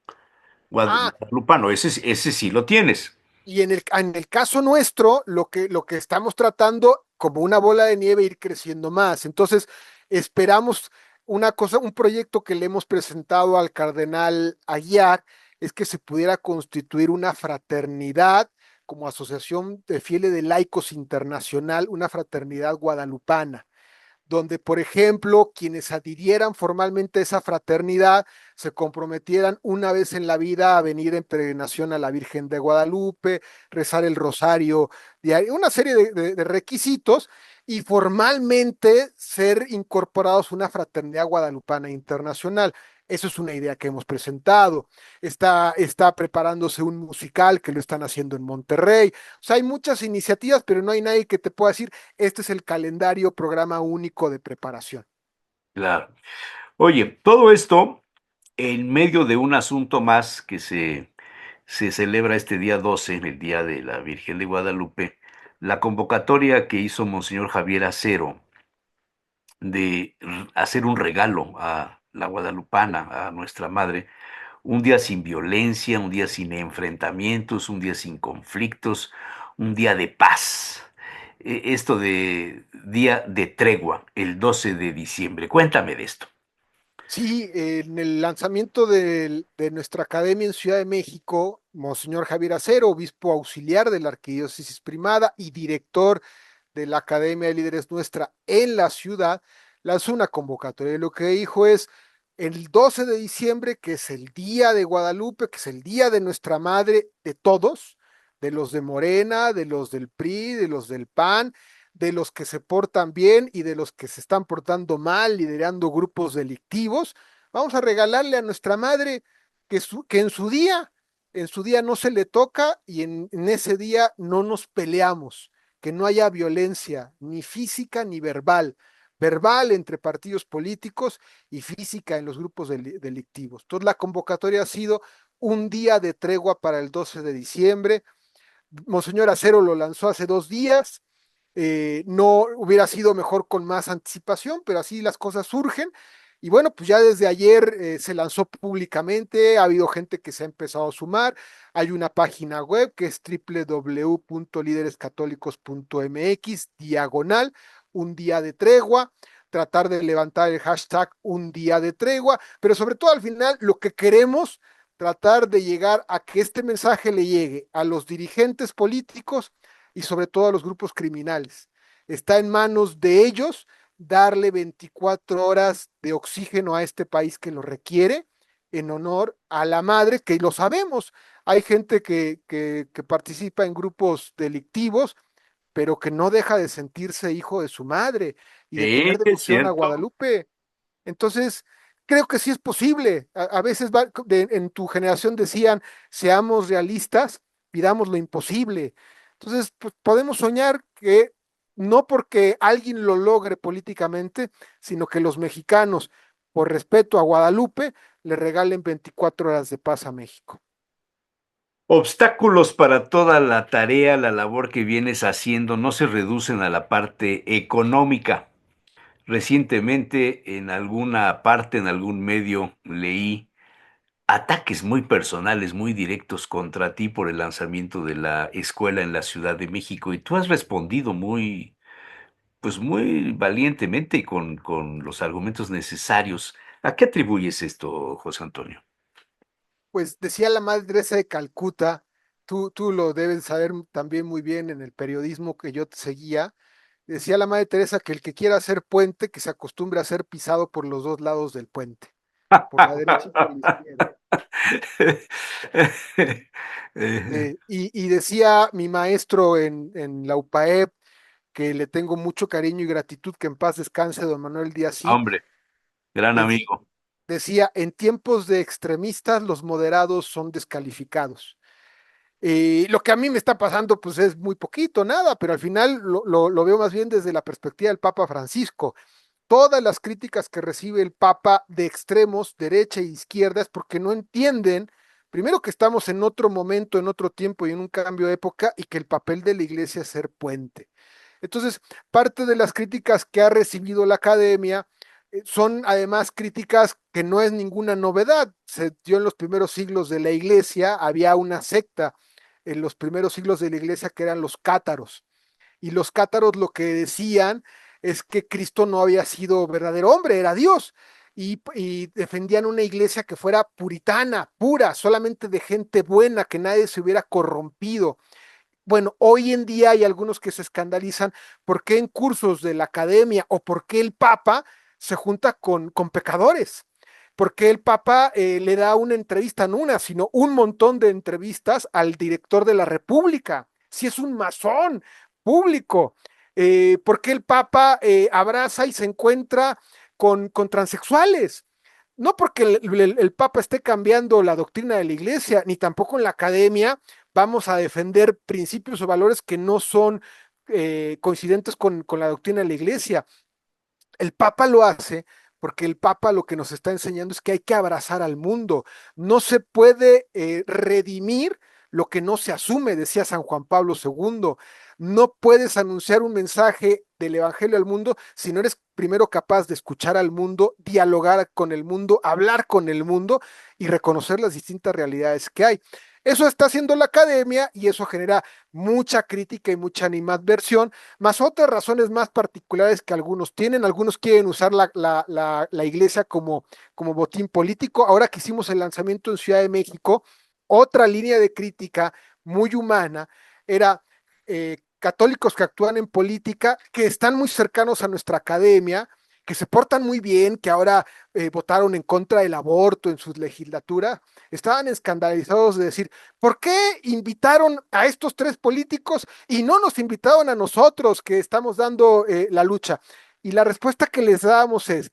Ah, guadalupano. Ese sí lo tienes. y en el caso nuestro, lo que estamos tratando como una bola de nieve ir creciendo más. Entonces, esperamos una cosa, un proyecto que le hemos presentado al cardenal Aguiar, es que se pudiera constituir una fraternidad como asociación de fieles de laicos internacional, una fraternidad guadalupana donde, por ejemplo, quienes adhirieran formalmente a esa fraternidad se comprometieran una vez en la vida a venir en peregrinación a la Virgen de Guadalupe, rezar el rosario diario, una serie de requisitos y formalmente ser incorporados a una fraternidad guadalupana internacional. Eso es una idea que hemos presentado. Está preparándose un musical que lo están haciendo en Monterrey. O sea, hay muchas iniciativas, pero no hay nadie que te pueda decir este es el calendario, programa único de preparación. Claro. Oye, todo esto en medio de un asunto más que se celebra este día 12, el Día de la Virgen de Guadalupe, la convocatoria que hizo Monseñor Javier Acero de hacer un regalo a la guadalupana, a nuestra madre, un día sin violencia, un día sin enfrentamientos, un día sin conflictos, un día de paz. Esto de día de tregua, el 12 de diciembre. Cuéntame de esto. Sí, en el lanzamiento de nuestra academia en Ciudad de México, Monseñor Javier Acero, obispo auxiliar de la Arquidiócesis Primada y director de la Academia de Líderes Nuestra en la ciudad, lanzó una convocatoria. Y lo que dijo es, el 12 de diciembre, que es el día de Guadalupe, que es el día de nuestra madre, de todos, de los de Morena, de los del PRI, de los del PAN, de los que se portan bien y de los que se están portando mal, liderando grupos delictivos. Vamos a regalarle a nuestra madre que en su día no se le toca y en ese día no nos peleamos, que no haya violencia, ni física ni verbal. Verbal entre partidos políticos y física en los grupos delictivos. Entonces la convocatoria ha sido un día de tregua para el 12 de diciembre. Monseñor Acero lo lanzó hace 2 días. No hubiera sido mejor con más anticipación, pero así las cosas surgen. Y bueno, pues ya desde ayer se lanzó públicamente, ha habido gente que se ha empezado a sumar, hay una página web que es www.liderescatólicos.mx, diagonal, un día de tregua, tratar de levantar el hashtag un día de tregua, pero sobre todo al final lo que queremos tratar de llegar a que este mensaje le llegue a los dirigentes políticos y sobre todo a los grupos criminales. Está en manos de ellos darle 24 horas de oxígeno a este país que lo requiere en honor a la madre, que lo sabemos. Hay gente que participa en grupos delictivos, pero que no deja de sentirse hijo de su madre y de Sí, tener es devoción a cierto. Guadalupe. Entonces, creo que sí es posible. A veces en tu generación decían, seamos realistas, pidamos lo imposible. Entonces, pues, podemos soñar que no porque alguien lo logre políticamente, sino que los mexicanos, por respeto a Guadalupe, le regalen 24 horas de paz a México. Obstáculos para toda la tarea, la labor que vienes haciendo no se reducen a la parte económica. Recientemente en alguna parte, en algún medio, leí ataques muy personales, muy directos contra ti por el lanzamiento de la escuela en la Ciudad de México y tú has respondido muy, pues muy valientemente y con los argumentos necesarios. ¿A qué atribuyes esto, José Antonio? Pues decía la Madre Teresa de Calcuta, tú lo debes saber también muy bien en el periodismo que yo te seguía. Decía la Madre Teresa que el que quiera hacer puente, que se acostumbre a ser pisado por los dos lados del puente, por la derecha y por la izquierda. Y decía mi maestro en la UPAEP, que le tengo mucho cariño y gratitud, que en paz descanse, don Manuel Díaz, sí, Hombre, gran deci- amigo. decía, en tiempos de extremistas los moderados son descalificados. Y lo que a mí me está pasando, pues es muy poquito, nada, pero al final lo veo más bien desde la perspectiva del Papa Francisco. Todas las críticas que recibe el Papa de extremos, derecha e izquierda, es porque no entienden, primero que estamos en otro momento, en otro tiempo y en un cambio de época, y que el papel de la iglesia es ser puente. Entonces, parte de las críticas que ha recibido la academia son además críticas que no es ninguna novedad. Se dio en los primeros siglos de la iglesia, había una secta en los primeros siglos de la iglesia que eran los cátaros. Y los cátaros lo que decían es que Cristo no había sido verdadero hombre, era Dios. Y defendían una iglesia que fuera puritana, pura, solamente de gente buena, que nadie se hubiera corrompido. Bueno, hoy en día hay algunos que se escandalizan por qué en cursos de la academia o por qué el Papa se junta con pecadores. Porque el Papa le da una entrevista, no una, sino un montón de entrevistas al director de la República. Si es un masón público. Porque el Papa abraza y se encuentra con transexuales. No porque el Papa esté cambiando la doctrina de la iglesia, ni tampoco en la academia vamos a defender principios o valores que no son coincidentes con la doctrina de la iglesia. El Papa lo hace porque el Papa lo que nos está enseñando es que hay que abrazar al mundo. No se puede redimir lo que no se asume, decía San Juan Pablo II. No puedes anunciar un mensaje del Evangelio al mundo si no eres primero capaz de escuchar al mundo, dialogar con el mundo, hablar con el mundo y reconocer las distintas realidades que hay. Eso está haciendo la academia y eso genera mucha crítica y mucha animadversión, más otras razones más particulares que algunos tienen. Algunos quieren usar la iglesia como botín político. Ahora que hicimos el lanzamiento en Ciudad de México, otra línea de crítica muy humana era católicos que actúan en política, que están muy cercanos a nuestra academia, que se portan muy bien, que ahora votaron en contra del aborto en su legislatura, estaban escandalizados de decir, ¿por qué invitaron a estos tres políticos y no nos invitaron a nosotros que estamos dando la lucha? Y la respuesta que les damos es,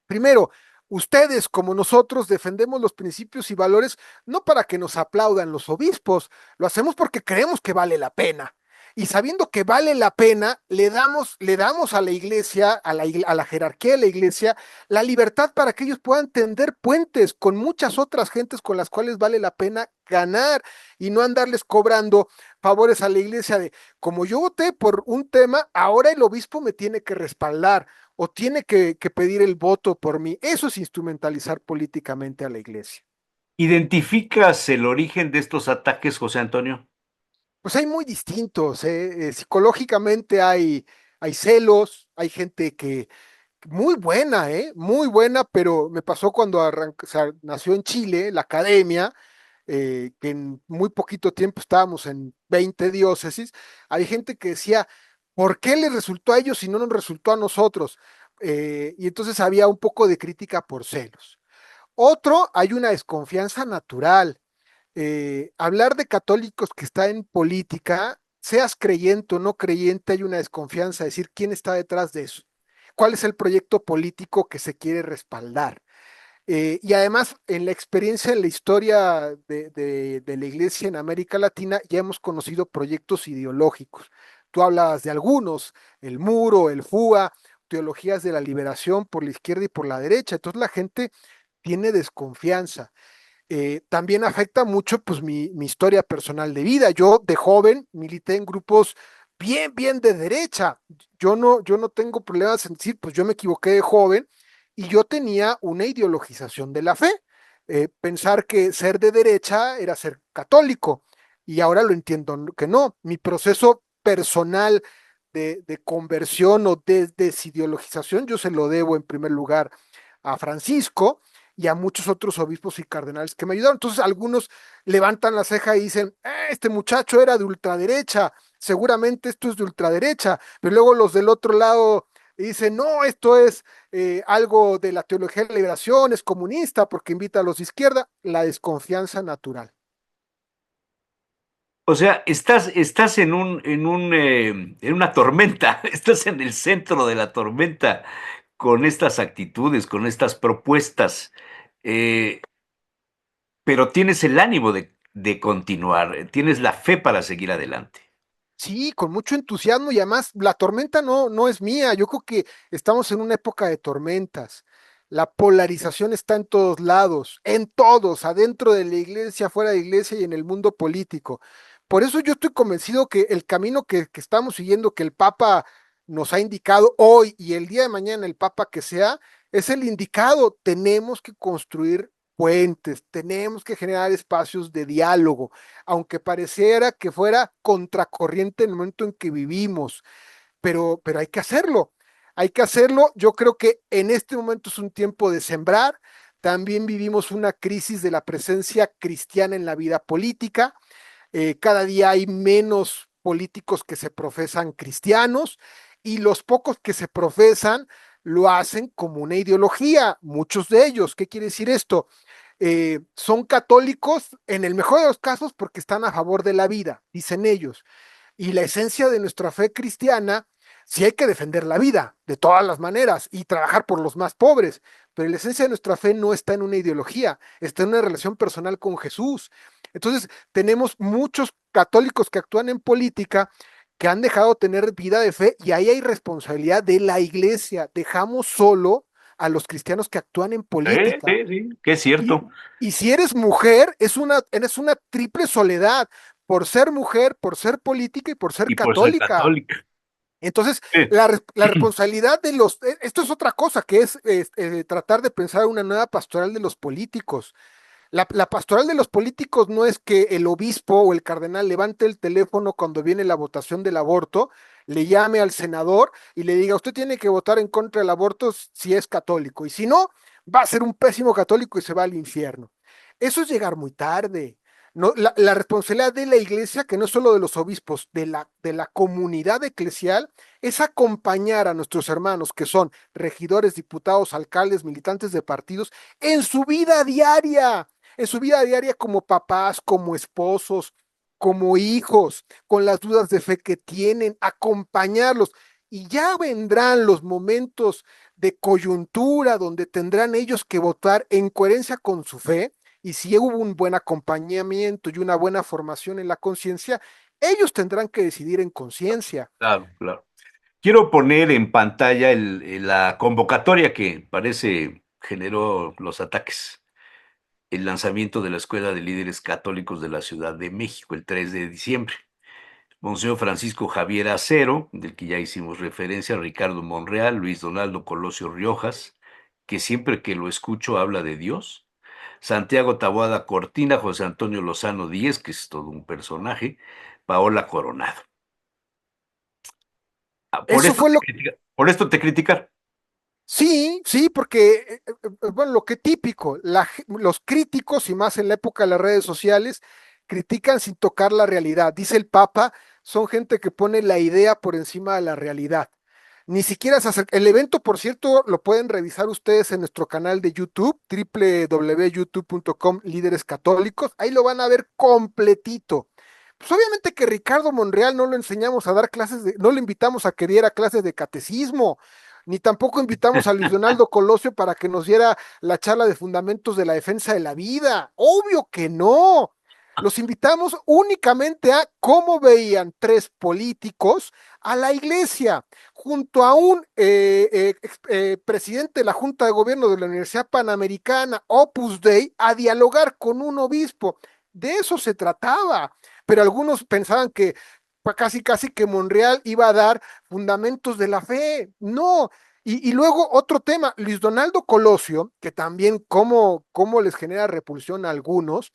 primero, ustedes como nosotros defendemos los principios y valores no para que nos aplaudan los obispos, lo hacemos porque creemos que vale la pena. Y sabiendo que vale la pena, le damos a la iglesia, a la jerarquía de la iglesia, la libertad para que ellos puedan tender puentes con muchas otras gentes con las cuales vale la pena ganar y no andarles cobrando favores a la iglesia de, como yo voté por un tema, ahora el obispo me tiene que respaldar o tiene que pedir el voto por mí. Eso es instrumentalizar políticamente a la iglesia. ¿Identificas el origen de estos ataques, José Antonio? Pues hay muy distintos, ¿eh? Psicológicamente hay celos, hay gente que muy buena, ¿eh? Muy buena, pero me pasó cuando o sea, nació en Chile, la academia, que en muy poquito tiempo estábamos en 20 diócesis, hay gente que decía, ¿por qué les resultó a ellos y no nos resultó a nosotros? Y entonces había un poco de crítica por celos. Otro, hay una desconfianza natural. Hablar de católicos que está en política, seas creyente o no creyente, hay una desconfianza, decir quién está detrás de eso, cuál es el proyecto político que se quiere respaldar. Y además, en la experiencia, en la historia de la iglesia en América Latina, ya hemos conocido proyectos ideológicos. Tú hablabas de algunos, el Muro, el FUA, teologías de la liberación por la izquierda y por la derecha. Entonces la gente tiene desconfianza. También afecta mucho pues mi historia personal de vida. Yo de joven milité en grupos bien de derecha. Yo no tengo problemas en decir, pues yo me equivoqué de joven y yo tenía una ideologización de la fe. Pensar que ser de derecha era ser católico y ahora lo entiendo que no. Mi proceso personal de conversión o de desideologización yo se lo debo en primer lugar a Francisco y a muchos otros obispos y cardenales que me ayudaron. Entonces algunos levantan la ceja y dicen, este muchacho era de ultraderecha, seguramente esto es de ultraderecha, pero luego los del otro lado dicen, no, esto es algo de la teología de la liberación, es comunista porque invita a los de izquierda, la desconfianza natural. O sea, estás en una tormenta, estás en el centro de la tormenta con estas actitudes, con estas propuestas, eh, pero tienes el ánimo de continuar, tienes la fe para seguir adelante. Sí, con mucho entusiasmo y además la tormenta no es mía, yo creo que estamos en una época de tormentas. La polarización está en todos lados, en todos, adentro de la iglesia, fuera de la iglesia y en el mundo político. Por eso yo estoy convencido que el camino que estamos siguiendo, que el Papa nos ha indicado hoy y el día de mañana el Papa que sea, es el indicado. Tenemos que construir puentes, tenemos que generar espacios de diálogo aunque pareciera que fuera contracorriente en el momento en que vivimos, pero hay que hacerlo, hay que hacerlo. Yo creo que en este momento es un tiempo de sembrar, también vivimos una crisis de la presencia cristiana en la vida política, cada día hay menos políticos que se profesan cristianos y los pocos que se profesan lo hacen como una ideología, muchos de ellos. ¿Qué quiere decir esto? Son católicos en el mejor de los casos porque están a favor de la vida, dicen ellos. Y la esencia de nuestra fe cristiana, sí hay que defender la vida de todas las maneras y trabajar por los más pobres, pero la esencia de nuestra fe no está en una ideología, está en una relación personal con Jesús. Entonces, tenemos muchos católicos que actúan en política que han dejado tener vida de fe y ahí hay responsabilidad de la iglesia. Dejamos solo a los cristianos que actúan en Sí, política. sí, sí, que es Y, cierto. y si eres mujer, eres una triple soledad por ser mujer, por ser política y por ser Y por ser católica. católica. Entonces, Sí. la responsabilidad de esto es otra cosa, que es tratar de pensar una nueva pastoral de los políticos. La pastoral de los políticos no es que el obispo o el cardenal levante el teléfono cuando viene la votación del aborto, le llame al senador y le diga, usted tiene que votar en contra del aborto si es católico, y si no, va a ser un pésimo católico y se va al infierno. Eso es llegar muy tarde. No, la responsabilidad de la iglesia, que no es solo de los obispos, de la comunidad eclesial, es acompañar a nuestros hermanos que son regidores, diputados, alcaldes, militantes de partidos en su vida diaria, como papás, como esposos, como hijos, con las dudas de fe que tienen, acompañarlos. Y ya vendrán los momentos de coyuntura donde tendrán ellos que votar en coherencia con su fe. Y si hubo un buen acompañamiento y una buena formación en la conciencia, ellos tendrán que decidir en conciencia. Claro, claro. Quiero poner en pantalla la convocatoria que parece generó los ataques. El lanzamiento de la Escuela de Líderes Católicos de la Ciudad de México el 3 de diciembre. Monseñor Francisco Javier Acero, del que ya hicimos referencia, Ricardo Monreal, Luis Donaldo Colosio Riojas, que siempre que lo escucho habla de Dios, Santiago Taboada Cortina, José Antonio Lozano Díez, que es todo un personaje, Paola Coronado. Eso fue lo. Por esto te criticar. Sí, sí, porque, bueno, lo que típico, los críticos, y más en la época de las redes sociales, critican sin tocar la realidad. Dice el Papa, son gente que pone la idea por encima de la realidad. Ni siquiera se acerca. El evento, por cierto, lo pueden revisar ustedes en nuestro canal de YouTube, www.youtube.com, Líderes Católicos. Ahí lo van a ver completito. Pues obviamente que Ricardo Monreal no lo enseñamos a dar clases no lo invitamos a que diera clases de catecismo, ni tampoco invitamos a Luis Donaldo Colosio para que nos diera la charla de fundamentos de la defensa de la vida. Obvio que no. Los invitamos únicamente a cómo veían tres políticos a la iglesia, junto a un presidente de la Junta de Gobierno de la Universidad Panamericana, Opus Dei, a dialogar con un obispo. De eso se trataba, pero algunos pensaban que casi casi que Monreal iba a dar fundamentos de la fe. No. Y luego otro tema, Luis Donaldo Colosio, que también cómo les genera repulsión a algunos,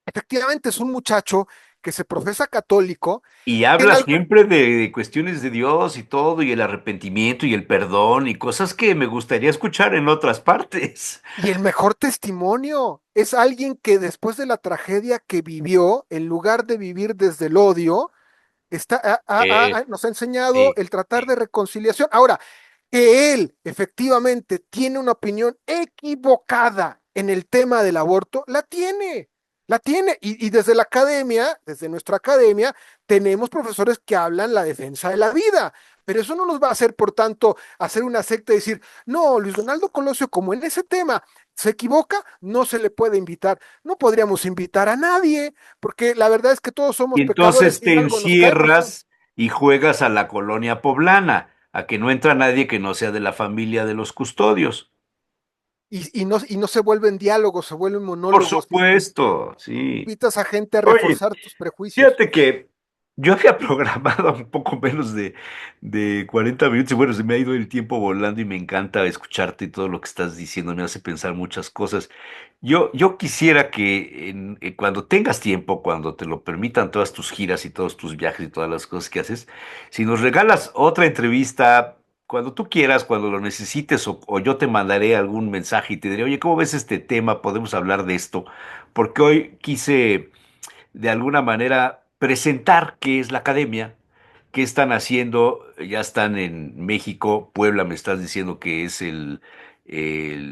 efectivamente es un muchacho que se profesa católico, Y que en habla algo, siempre de cuestiones de Dios y todo, y el arrepentimiento y el perdón y cosas que me gustaría escuchar en otras partes. y el mejor testimonio es alguien que después de la tragedia que vivió, en lugar de vivir desde el odio, nos ha enseñado Sí. el tratar de reconciliación. Ahora, que él efectivamente tiene una opinión equivocada en el tema del aborto, la tiene. Y desde la academia, desde nuestra academia, tenemos profesores que hablan la defensa de la vida. Pero eso no nos va a hacer, por tanto, hacer una secta y decir, no, Luis Donaldo Colosio, como en ese tema se equivoca, no se le puede invitar. No podríamos invitar a nadie, porque la verdad es que todos Y somos pecadores entonces y en te algo nos caemos, ¿no? encierras y juegas a la colonia poblana, a que no entra nadie que no sea de la familia de los custodios. Y no se vuelven diálogos, se vuelven Por monólogos. supuesto, sí. Invitas a gente a Oye, reforzar tus prejuicios. fíjate que yo había programado un poco menos de 40 minutos y bueno, se me ha ido el tiempo volando y me encanta escucharte y todo lo que estás diciendo, me hace pensar muchas cosas. Yo quisiera que cuando tengas tiempo, cuando te lo permitan todas tus giras y todos tus viajes y todas las cosas que haces, si nos regalas otra entrevista, cuando tú quieras, cuando lo necesites o yo te mandaré algún mensaje y te diré, oye, ¿cómo ves este tema? Podemos hablar de esto, porque hoy quise de alguna manera presentar qué es la academia, qué están haciendo, ya están en México, Puebla me estás diciendo que es el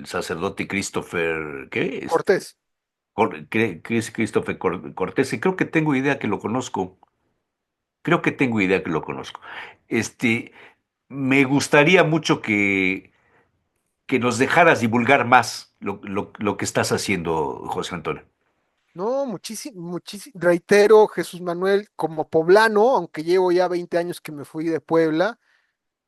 sacerdote Christopher, ¿qué? Cortés. ¿Qué es Christopher Cortés? Y creo que tengo idea que lo conozco, creo que tengo idea que lo conozco. Este, me gustaría mucho que nos dejaras divulgar más lo que estás haciendo, José Antonio. No, muchísimo, muchísimo. Reitero, Jesús Manuel, como poblano, aunque llevo ya 20 años que me fui de Puebla,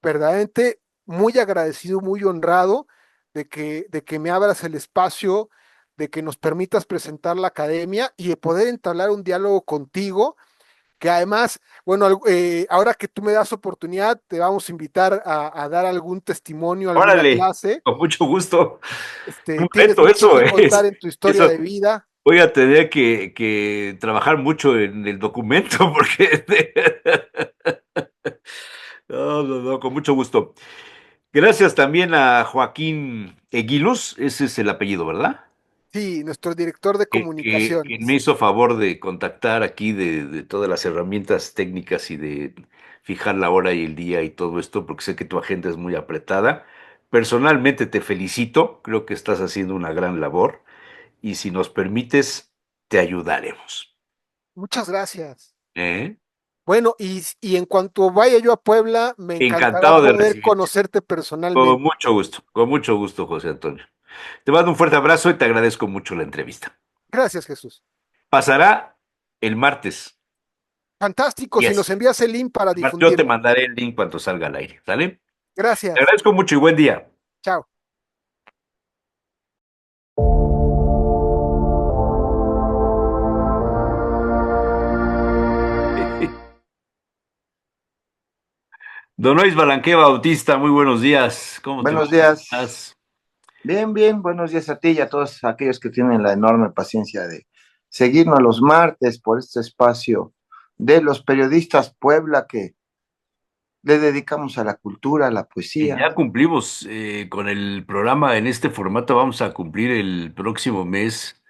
verdaderamente muy agradecido, muy honrado de que me abras el espacio, de que nos permitas presentar la academia y de poder entablar un diálogo contigo, que además, bueno, ahora que tú me das oportunidad, te vamos a invitar a dar algún testimonio, alguna Órale, clase. con mucho gusto. Un Tienes reto, mucho eso que contar es. en tu historia de Eso. vida. Voy a tener que trabajar mucho en el documento porque... No, no, no, con mucho gusto. Gracias también a Joaquín Eguiluz, ese es el apellido, ¿verdad? Sí, nuestro director de Que me comunicaciones. hizo favor de contactar aquí de todas las herramientas técnicas y de fijar la hora y el día y todo esto, porque sé que tu agenda es muy apretada. Personalmente te felicito, creo que estás haciendo una gran labor y si nos permites, te ayudaremos. Muchas gracias. ¿Eh? Bueno, y en cuanto vaya yo a Puebla, me encantará Encantado de poder recibirte. conocerte personalmente. Con mucho gusto, José Antonio. Te mando un fuerte abrazo y te agradezco mucho la entrevista. Gracias, Jesús. Pasará el martes Fantástico, si 10. nos envías el link para Yo te difundirlo. mandaré el link cuando salga al aire, ¿sale? Te Gracias. agradezco mucho y buen día. Chao. Don Luis Balanqué Bautista, muy buenos días. ¿Cómo te va? Buenos ¿Cómo días. estás? Bien, bien, buenos días a ti y a todos aquellos que tienen la enorme paciencia de seguirnos los martes por este espacio de los periodistas Puebla que le dedicamos a la cultura, a la Y poesía. ya cumplimos con el programa en este formato, vamos a cumplir el próximo mes,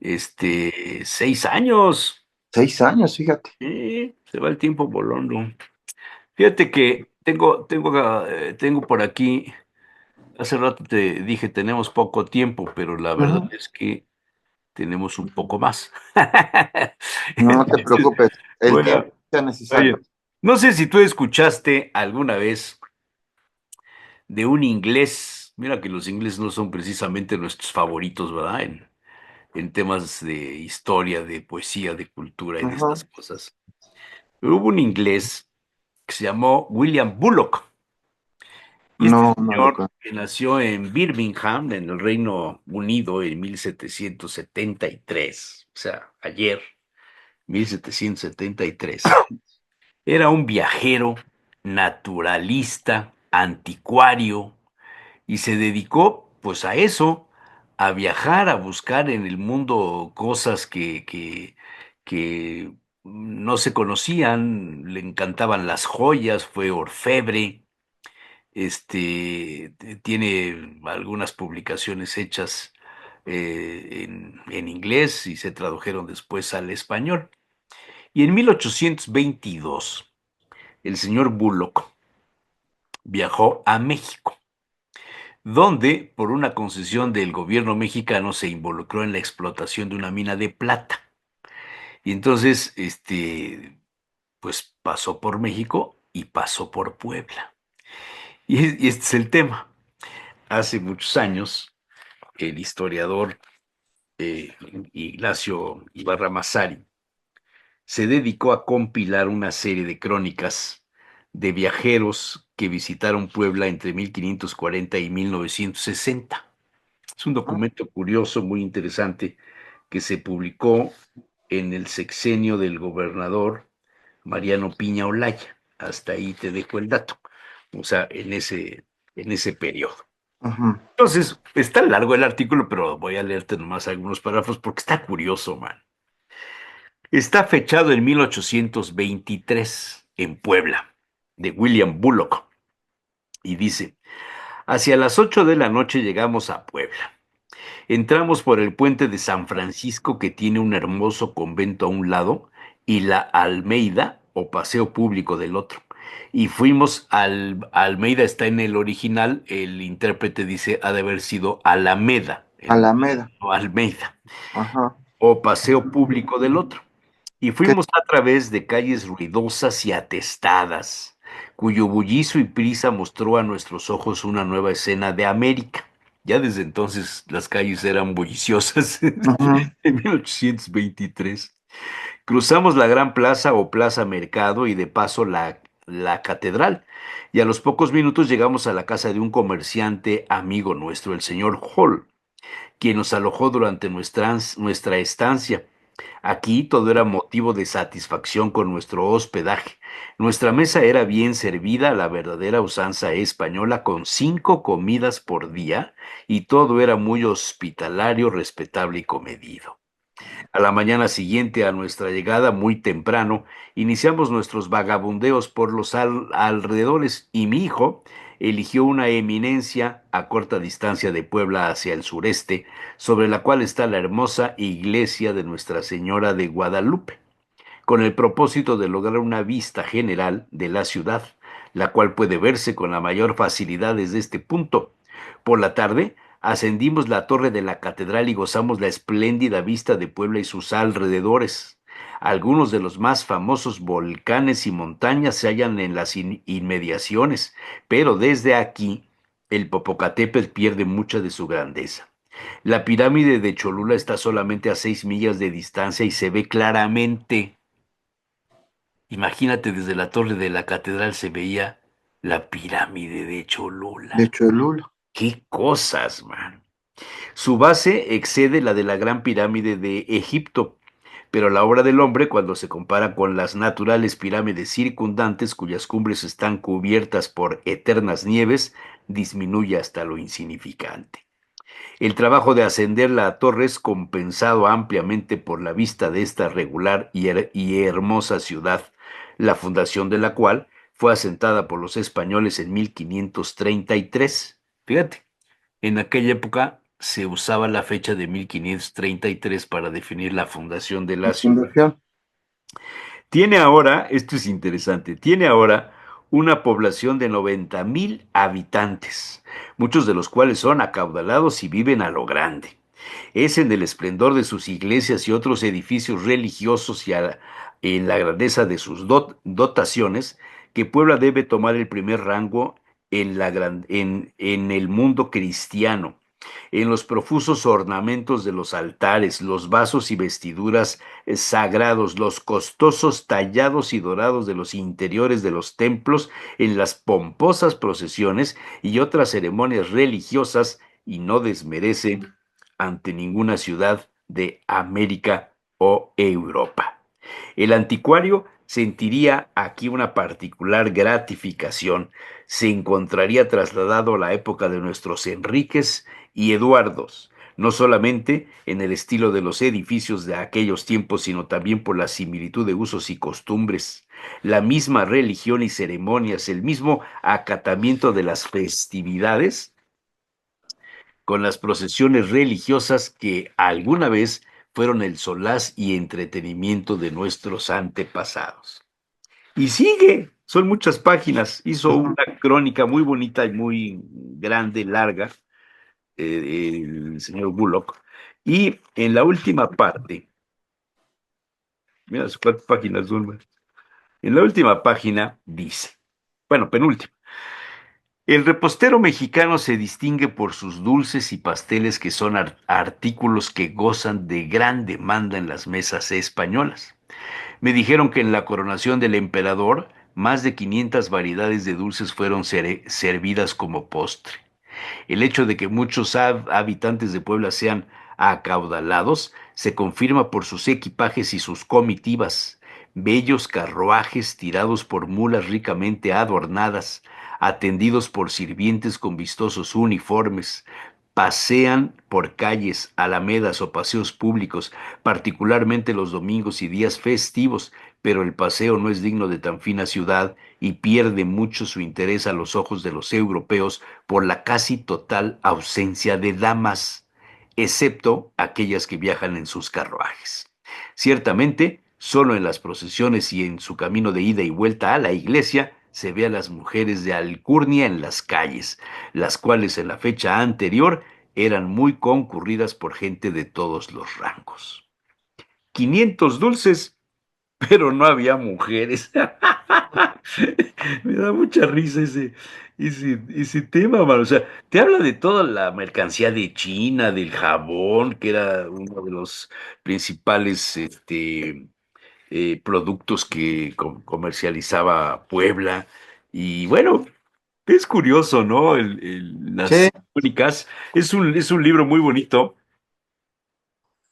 6 años. 6 años, fíjate. Se va el tiempo volando. Fíjate que tengo por aquí, hace rato te dije, tenemos poco tiempo, pero la verdad Ujú. es que tenemos un poco más. No te Entonces, preocupes, el bueno, tiempo que sea necesario. oye, no sé si tú escuchaste alguna vez de un inglés, mira que los ingleses no son precisamente nuestros favoritos, ¿verdad? En temas de historia, de poesía, de cultura y de estas Ujú. cosas. Pero hubo un inglés que se llamó William Bullock. Y este No, no lo señor conozco. que nació en Birmingham, en el Reino Unido, en 1773, o sea, ayer, 1773, Era un viajero, naturalista, anticuario, y se dedicó pues a eso, a viajar, a buscar en el mundo cosas que no se conocían, le encantaban las joyas, fue orfebre, tiene algunas publicaciones hechas en inglés y se tradujeron después al español. Y en 1822, el señor Bullock viajó a México, donde por una concesión del gobierno mexicano se involucró en la explotación de una mina de plata. Y entonces, pues pasó por México y pasó por Puebla. Y este es el tema. Hace muchos años, el historiador eh, Ignacio Ibarra Massari se dedicó a compilar una serie de crónicas de viajeros que visitaron Puebla entre 1540 y 1960. Es un documento curioso, muy interesante, que se publicó en el sexenio del gobernador Mariano Piña Olaya. Hasta ahí te dejo el dato. O sea, en ese periodo. Ujú. Entonces, está largo el artículo, pero voy a leerte nomás algunos párrafos porque está curioso, man. Está fechado en 1823 en Puebla, de William Bullock, y dice, hacia las 8 de la noche llegamos a Puebla. Entramos por el puente de San Francisco que tiene un hermoso convento a un lado y la Almeida o paseo público del otro. Y fuimos al Almeida, está en el original, el intérprete dice ha de haber sido Alameda, Alameda. no Almeida, Ajá. o paseo público del otro. Y ¿Qué? fuimos a través de calles ruidosas y atestadas, cuyo bullicio y prisa mostró a nuestros ojos una nueva escena de América. Ya desde entonces las calles eran bulliciosas, Ujú. en 1823. Cruzamos la Gran Plaza o Plaza Mercado y de paso la catedral. Y a los pocos minutos llegamos a la casa de un comerciante amigo nuestro, el señor Hall, quien nos alojó durante nuestra estancia. Aquí todo era motivo de satisfacción con nuestro hospedaje. Nuestra mesa era bien servida a la verdadera usanza española, con 5 comidas por día, y todo era muy hospitalario, respetable y comedido. A la mañana siguiente a nuestra llegada, muy temprano, iniciamos nuestros vagabundeos por los alrededores y mi hijo eligió una eminencia a corta distancia de Puebla hacia el sureste, sobre la cual está la hermosa iglesia de Nuestra Señora de Guadalupe, con el propósito de lograr una vista general de la ciudad, la cual puede verse con la mayor facilidad desde este punto. Por la tarde, ascendimos la torre de la catedral y gozamos la espléndida vista de Puebla y sus alrededores. Algunos de los más famosos volcanes y montañas se hallan en las inmediaciones, pero desde aquí el Popocatépetl pierde mucha de su grandeza. La pirámide de Cholula está solamente a 6 millas de distancia y se ve claramente. Imagínate, desde la torre de la catedral se veía la pirámide de De Cholula. Cholula. ¡Qué cosas, man! Su base excede la de la Gran Pirámide de Egipto, pero la obra del hombre, cuando se compara con las naturales pirámides circundantes, cuyas cumbres están cubiertas por eternas nieves, disminuye hasta lo insignificante. El trabajo de ascender la torre es compensado ampliamente por la vista de esta regular y hermosa ciudad, la fundación de la cual fue asentada por los españoles en 1533. Fíjate, en aquella época se usaba la fecha de 1533 para definir la fundación de la ciudad. Fundación. Tiene ahora, esto es interesante, tiene ahora una población de 90,000 habitantes, muchos de los cuales son acaudalados y viven a lo grande. Es en el esplendor de sus iglesias y otros edificios religiosos y en la grandeza de sus dotaciones que Puebla debe tomar el primer rango en el mundo cristiano, en los profusos ornamentos de los altares, los vasos y vestiduras sagrados, los costosos tallados y dorados de los interiores de los templos, en las pomposas procesiones y otras ceremonias religiosas, y no desmerece ante ninguna ciudad de América o Europa. El anticuario sentiría aquí una particular gratificación. Se encontraría trasladado a la época de nuestros Enriques y Eduardos, no solamente en el estilo de los edificios de aquellos tiempos, sino también por la similitud de usos y costumbres, la misma religión y ceremonias, el mismo acatamiento de las festividades con las procesiones religiosas que alguna vez fueron el solaz y entretenimiento de nuestros antepasados. Y sigue, son muchas páginas, hizo una crónica muy bonita y muy grande, larga, el señor Bullock, y en la última parte, mira cuántas páginas son, en la última página dice, bueno, penúltima, el repostero mexicano se distingue por sus dulces y pasteles que son artículos que gozan de gran demanda en las mesas españolas. Me dijeron que en la coronación del emperador, más de 500 variedades de dulces fueron servidas como postre. El hecho de que muchos habitantes de Puebla sean acaudalados se confirma por sus equipajes y sus comitivas, bellos carruajes tirados por mulas ricamente adornadas, atendidos por sirvientes con vistosos uniformes, pasean por calles, alamedas o paseos públicos, particularmente los domingos y días festivos, pero el paseo no es digno de tan fina ciudad y pierde mucho su interés a los ojos de los europeos por la casi total ausencia de damas, excepto aquellas que viajan en sus carruajes. Ciertamente, solo en las procesiones y en su camino de ida y vuelta a la iglesia se ve a las mujeres de alcurnia en las calles, las cuales en la fecha anterior eran muy concurridas por gente de todos los rangos. 500 dulces, pero no había mujeres. Me da mucha risa ese tema, mano. O sea, te habla de toda la mercancía de China, del jabón, que era uno de los principales productos que comercializaba Puebla. Y bueno, es curioso, ¿no? Sí, Las crónicas. Es un libro muy bonito.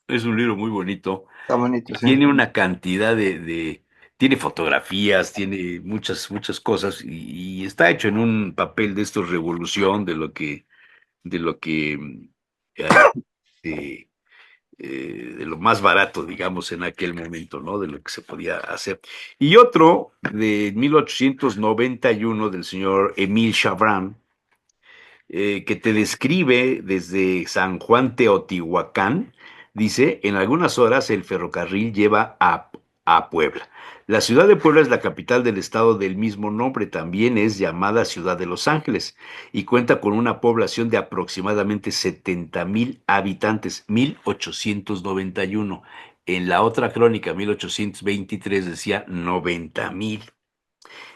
Es un libro muy bonito. está bonito, sí. Tiene una cantidad tiene fotografías, tiene muchas cosas y está hecho en un papel de estos revolución de lo que eh, de lo más barato, digamos, en aquel momento, ¿no? De lo que se podía hacer. Y otro de 1891 del señor Emile Chabran, que te describe desde San Juan Teotihuacán, dice, en algunas horas el ferrocarril lleva a Puebla. La ciudad de Puebla es la capital del estado del mismo nombre, también es llamada Ciudad de Los Ángeles y cuenta con una población de aproximadamente 70,000 habitantes, 1891. En la otra crónica, 1823, decía 90,000.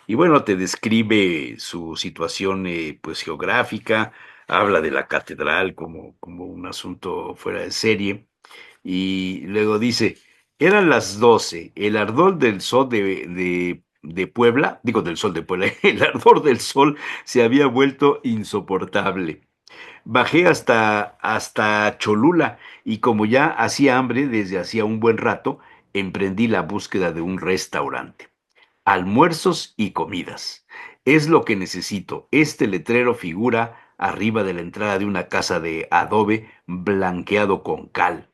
Y bueno, te describe su situación pues geográfica, habla de la catedral como un asunto fuera de serie, y luego dice, eran las 12, el ardor del sol de Puebla, digo del sol de Puebla, el ardor del sol se había vuelto insoportable. Bajé hasta Cholula y como ya hacía hambre desde hacía un buen rato, emprendí la búsqueda de un restaurante. Almuerzos y comidas. Es lo que necesito. Este letrero figura arriba de la entrada de una casa de adobe blanqueado con cal.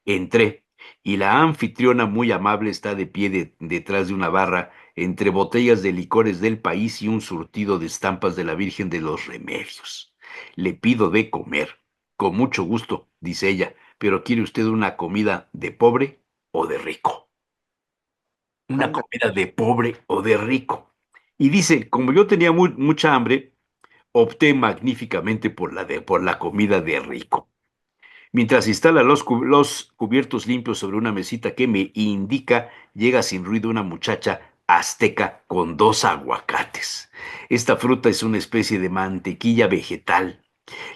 Entré y la anfitriona muy amable está de pie detrás de una barra entre botellas de licores del país y un surtido de estampas de la Virgen de los Remedios. Le pido de comer. Con mucho gusto, dice ella, pero ¿quiere usted una comida de pobre o de rico? Una Anda. comida de pobre o de rico. Y dice, como yo tenía mucha hambre, opté magníficamente por la comida de rico. Mientras instala los cubiertos limpios sobre una mesita que me indica, llega sin ruido una muchacha azteca con 2 aguacates. Esta fruta es una especie de mantequilla vegetal.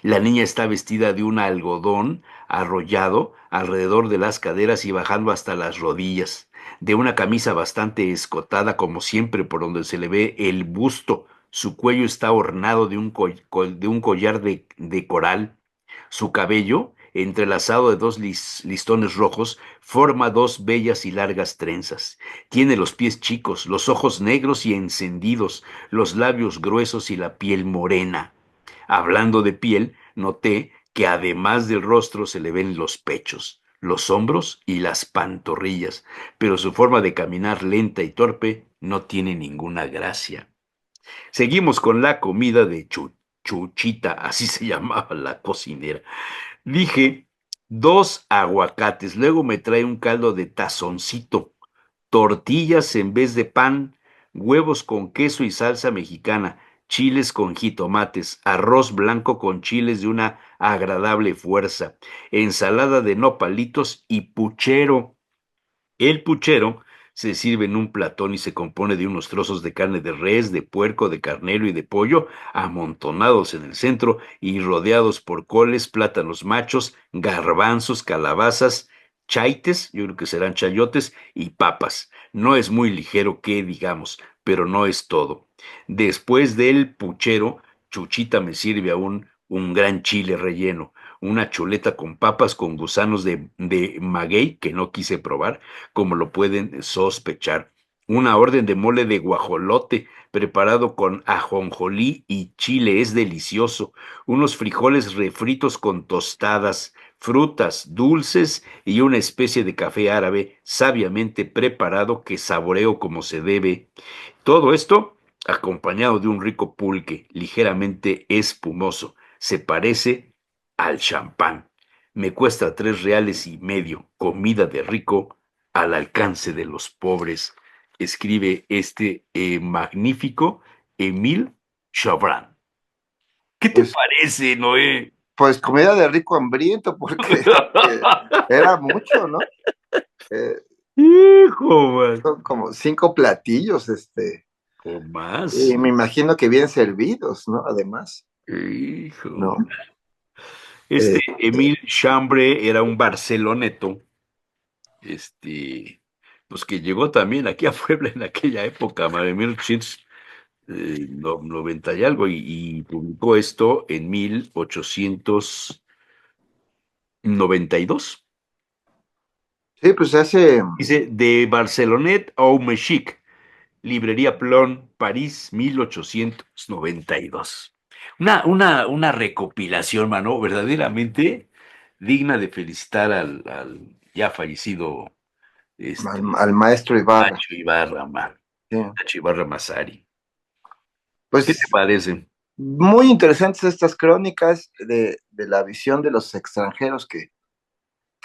La niña está vestida de un algodón arrollado alrededor de las caderas y bajando hasta las rodillas, de una camisa bastante escotada como siempre por donde se le ve el busto. Su cuello está ornado de un collar de coral. Su cabello entrelazado de dos listones rojos, forma dos bellas y largas trenzas. Tiene los pies chicos, los ojos negros y encendidos, los labios gruesos y la piel morena. Hablando de piel, noté que además del rostro se le ven los pechos, los hombros y las pantorrillas, pero su forma de caminar lenta y torpe no tiene ninguna gracia. Seguimos con la comida de Chuchita, así se llamaba la cocinera. Dije, dos aguacates, luego me trae un caldo de tazoncito, tortillas en vez de pan, huevos con queso y salsa mexicana, chiles con jitomates, arroz blanco con chiles de una agradable fuerza, ensalada de nopalitos y puchero. El puchero se sirve en un platón y se compone de unos trozos de carne de res, de puerco, de carnero y de pollo amontonados en el centro y rodeados por coles, plátanos machos, garbanzos, calabazas, chaites, yo creo que serán chayotes, y papas. No es muy ligero que digamos, pero no es todo. Después del puchero, Chuchita me sirve aún un gran chile relleno, una chuleta con papas con gusanos de maguey que no quise probar, como lo pueden sospechar. Una orden de mole de guajolote preparado con ajonjolí y chile es delicioso. Unos frijoles refritos con tostadas, frutas dulces y una especie de café árabe sabiamente preparado que saboreo como se debe. Todo esto acompañado de un rico pulque ligeramente espumoso. Se parece al champán. Me cuesta 3 reales y medio. Comida de rico al alcance de los pobres. Escribe este magnífico Emile Chabran. ¿Qué te Pues, parece, Noé? pues comida de rico hambriento, porque era mucho, ¿no? Eh, Hijo, man. Son como 5 platillos, O más. y me imagino que bien servidos, ¿no? Además, Hijo. ¿no? Este Eh, Emile Chambre era un barceloneto, este, pues que llegó también aquí a Puebla en aquella época, en 1890 y algo, y publicó esto en 1892. sí, pues hace, Dice, de Barcelonet au Mexique, Librería Plon, París, 1892. Una recopilación, mano, verdaderamente digna de felicitar al ya fallecido al maestro Ibarra. Nacho Ibarra, man. Sí. Nacho Ibarra Masari. ¿Qué te Pues parece? muy interesantes estas crónicas de la visión de los extranjeros que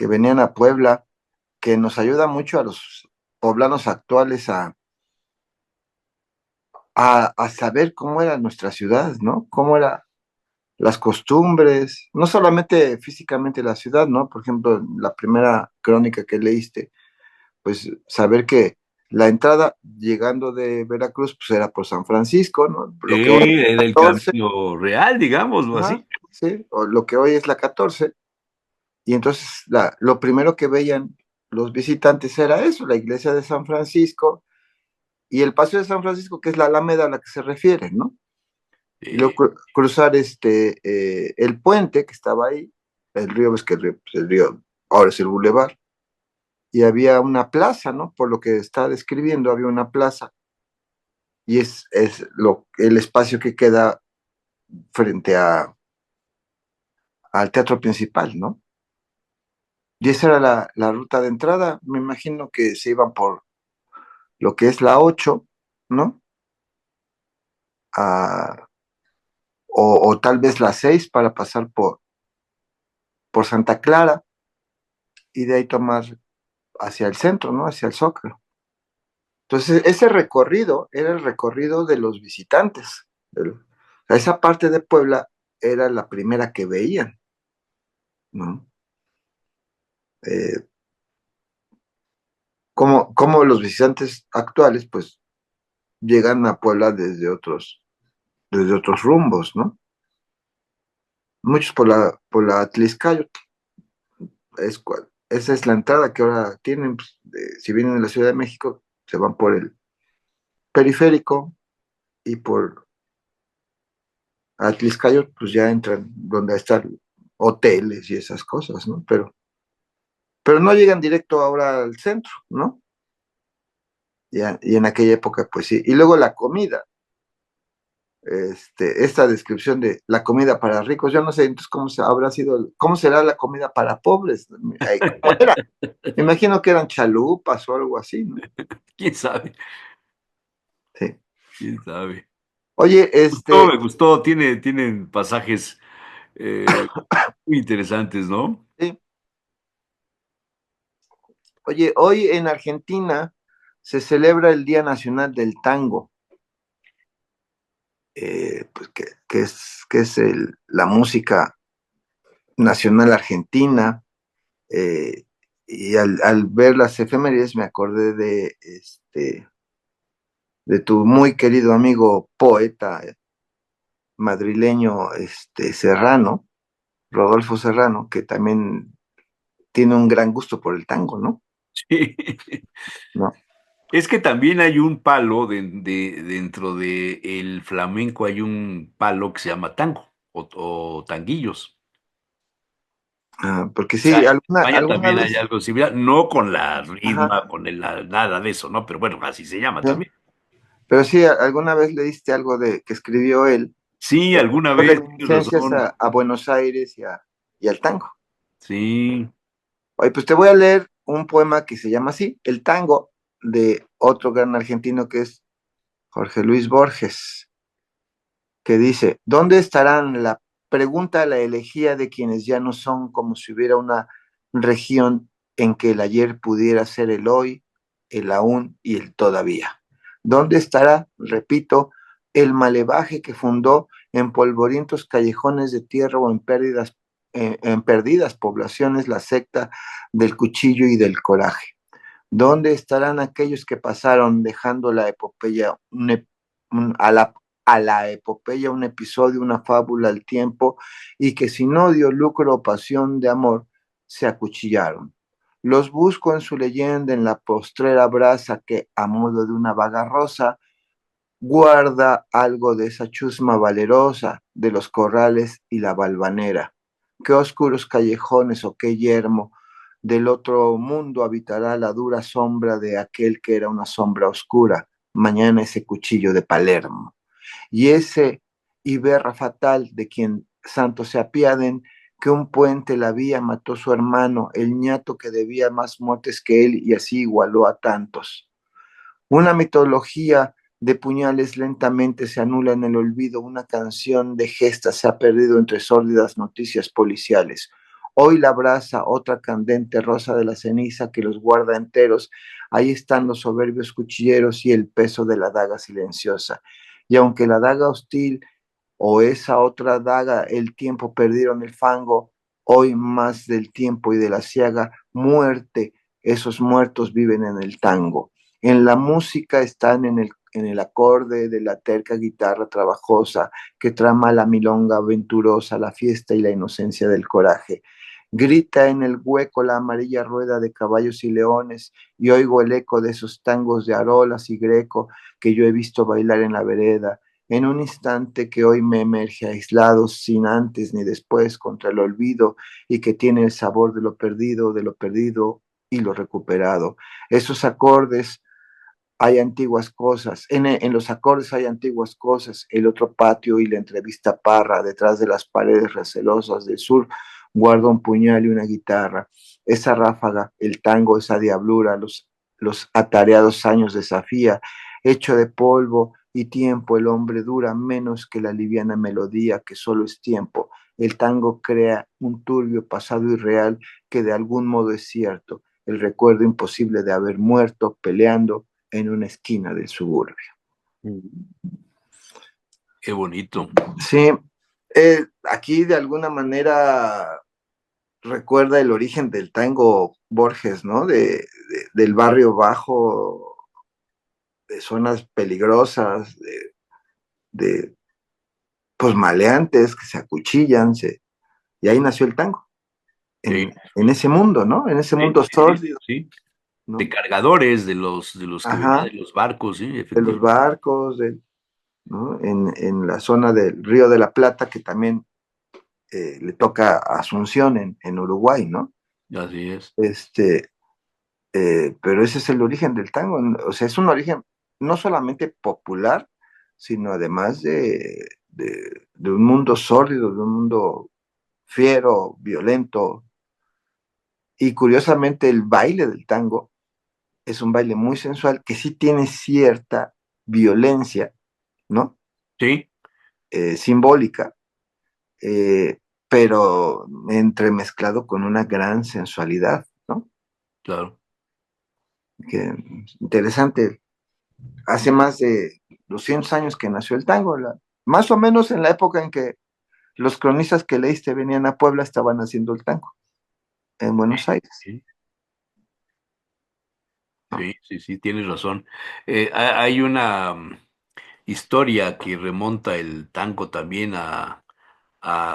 venían a Puebla, que nos ayuda mucho a los poblanos actuales a saber cómo era nuestra ciudad, ¿no? Cómo eran las costumbres, no solamente físicamente la ciudad, ¿no? Por ejemplo, la primera crónica que leíste, pues saber que la entrada llegando de Veracruz, pues era por San Francisco, ¿no? Lo que hoy es Era la el 14, camino real, digámoslo ajá, así. sí, o lo que hoy es la 14, y entonces lo primero que veían los visitantes era eso, la iglesia de San Francisco y el paseo de San Francisco, que es la Alameda a la que se refiere, ¿no? Y luego cruzar el puente que estaba ahí, el río, ves que el río ahora es el bulevar, y había una plaza, ¿no? Por lo que está describiendo, había una plaza, y el espacio que queda frente al teatro principal, ¿no? Y esa era la ruta de entrada, me imagino que se iban por lo que es la 8, ¿no? A- o tal vez la 6 para pasar por Santa Clara y de ahí tomar hacia el centro, ¿no? Hacia el Zócalo. Entonces, ese recorrido era el recorrido de los visitantes. Esa parte de Puebla era la primera que veían, ¿no? Eh, como los visitantes actuales, pues, llegan a Puebla desde otros rumbos, ¿no? Muchos por la Atlixcáyotl, esa es la entrada que ahora tienen, pues, si vienen de la Ciudad de México, se van por el periférico y por Atlixcáyotl, pues ya entran donde está hoteles y esas cosas, ¿no? Pero no llegan directo ahora al centro, ¿no? Y en aquella época, pues sí. Y luego la comida, esta descripción de la comida para ricos, yo no sé entonces habrá sido, cómo será la comida para pobres. ¿Cómo era? Me imagino que eran chalupas o algo así, ¿no? ¿Quién sabe? Sí. ¿Quién sabe? Oye, Me gustó, tienen pasajes muy interesantes, ¿no? sí. Oye, hoy en Argentina se celebra el Día Nacional del Tango, pues que es la música nacional argentina. eh, y al ver las efemérides me acordé de tu muy querido amigo poeta madrileño Serrano, Rodolfo Serrano, que también tiene un gran gusto por el tango, ¿no? Sí. ¿No? Es que también hay un palo dentro de el flamenco, hay un palo que se llama tango o tanguillos. Ah, porque O sea, sí, en España alguna también hay vez, algo similar, no con la ajá, ritma, nada de eso, ¿no? Pero bueno, así se llama sí, también. pero sí, alguna vez leíste algo de que escribió él, Sí, alguna vez, tienes reminiscencias razón. a Buenos Aires y al tango. Sí, Oye, pues te voy a leer un poema que se llama así, El tango, de otro gran argentino que es Jorge Luis Borges, que dice, ¿dónde estarán la pregunta, la elegía de quienes ya no son como si hubiera una región en que el ayer pudiera ser el hoy, el aún y el todavía? ¿Dónde estará, repito, el malevaje que fundó en polvorientos callejones de tierra o en perdidas poblaciones la secta del cuchillo y del coraje? ¿Dónde estarán aquellos que pasaron dejando la epopeya a la epopeya un episodio, una fábula al tiempo, y que sin odio, lucro o pasión de amor se acuchillaron? Los busco en su leyenda, en la postrera brasa que, a modo de una vaga rosa, guarda algo de esa chusma valerosa de los corrales y la valvanera. Qué oscuros callejones o qué yermo del otro mundo habitará la dura sombra de aquel que era una sombra oscura, mañana ese cuchillo de Palermo. Y ese Iberra fatal de quien santos se apiaden, que un puente la vía mató su hermano, el ñato que debía más muertes que él y así igualó a tantos. Una mitología de puñales lentamente se anula en el olvido, una canción de gestas se ha perdido entre sórdidas noticias policiales. Hoy la brasa, otra candente rosa de la ceniza que los guarda enteros, ahí están los soberbios cuchilleros y el peso de la daga silenciosa. Y aunque la daga hostil o esa otra daga el tiempo perdieron el fango, hoy más del tiempo y de la ciaga, muerte, esos muertos viven en el tango. En la música están en el acorde de la terca guitarra trabajosa que trama la milonga aventurosa, la fiesta y la inocencia del coraje. Grita en el hueco la amarilla rueda de caballos y leones y oigo el eco de esos tangos de Arolas y Greco que yo he visto bailar en la vereda en un instante que hoy me emerge aislado, sin antes ni después, contra el olvido y que tiene el sabor de lo perdido y lo recuperado. Esos acordes hay antiguas cosas, en los acordes hay antiguas cosas, el otro patio y la entrevista parra, detrás de las paredes recelosas del sur, guarda un puñal y una guitarra. Esa ráfaga, el tango, esa diablura, los atareados años desafía, hecho de polvo y tiempo, el hombre dura menos que la liviana melodía que solo es tiempo. El tango crea un turbio pasado irreal que de algún modo es cierto, el recuerdo imposible de haber muerto peleando en una esquina del suburbio. qué bonito. Sí, aquí de alguna manera recuerda el origen del tango Borges, ¿no? Del barrio bajo, de zonas peligrosas, de pues maleantes que se acuchillan, y ahí nació el tango, Sí, en ese mundo, ¿no? En ese sí, mundo sí, sí, sórdido, sí. De ¿no? cargadores, de los que venían Ajá, de los barcos, sí, de los efectivamente. barcos, ¿no? En la zona del Río de la Plata, que también le toca a Asunción en Uruguay, ¿no? Así es. Pero ese es el origen del tango, o sea, es un origen no solamente popular, sino además de un mundo sórdido, de un mundo fiero, violento, y curiosamente el baile del tango es un baile muy sensual que sí tiene cierta violencia, ¿no? Sí, Simbólica, eh, pero entremezclado con una gran sensualidad, ¿no? claro. Que interesante. Hace más de 200 años que nació el tango, más o menos en la época en que los cronistas que leíste venían a Puebla, estaban haciendo el tango en Buenos Aires, Sí, ¿no? sí, sí, sí, tienes razón. Hay una historia que remonta el tango también a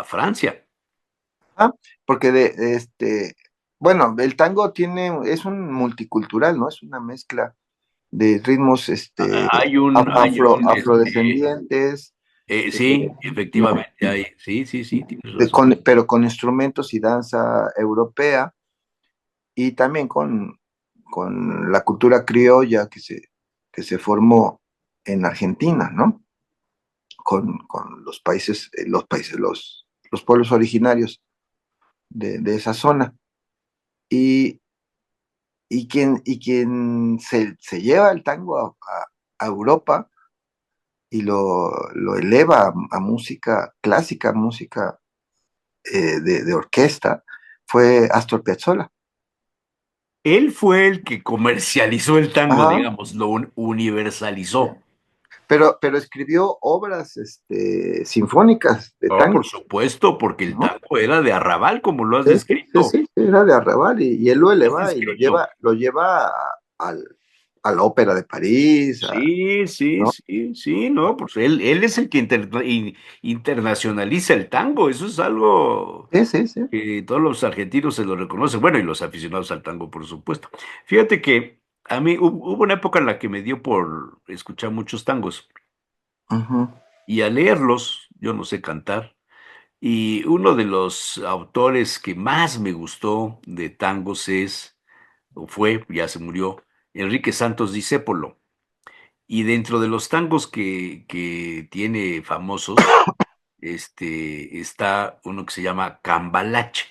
Francia. Ah, porque bueno, el tango es un multicultural, ¿no? Es una mezcla de ritmos afrodescendientes, Sí, ¿no? efectivamente, sí, sí, sí, tienes razón. Pero con instrumentos y danza europea, y también con la cultura criolla que se formó en Argentina, ¿no? Con los pueblos originarios de esa zona. Y, y quien se lleva el tango a Europa y lo eleva a música clásica, música de orquesta, fue Astor Piazzolla. Él fue el que comercializó el tango, Ajá. digamos, lo universalizó. Pero escribió obras sinfónicas de Oh, tango, por supuesto, porque el ¿no? tango era de arrabal, como lo has Sí, sí, sí, descrito. sí, era de Arrabal, y él lo Has eleva y lo descrito. lleva, lo lleva a la Ópera de París, Sí, sí, ¿no? sí, sí, no, pues él es el que internacionaliza el tango, eso es algo Sí, sí, sí. que todos los argentinos se lo reconocen, bueno, y los aficionados al tango, por supuesto. Fíjate que a mí hubo una época en la que me dio por escuchar muchos tangos Ujú. y a leerlos, yo no sé cantar, y uno de los autores que más me gustó de tangos o fue, ya se murió, Enrique Santos Discépolo. Y dentro de los tangos que tiene famosos, está uno que se llama Cambalache.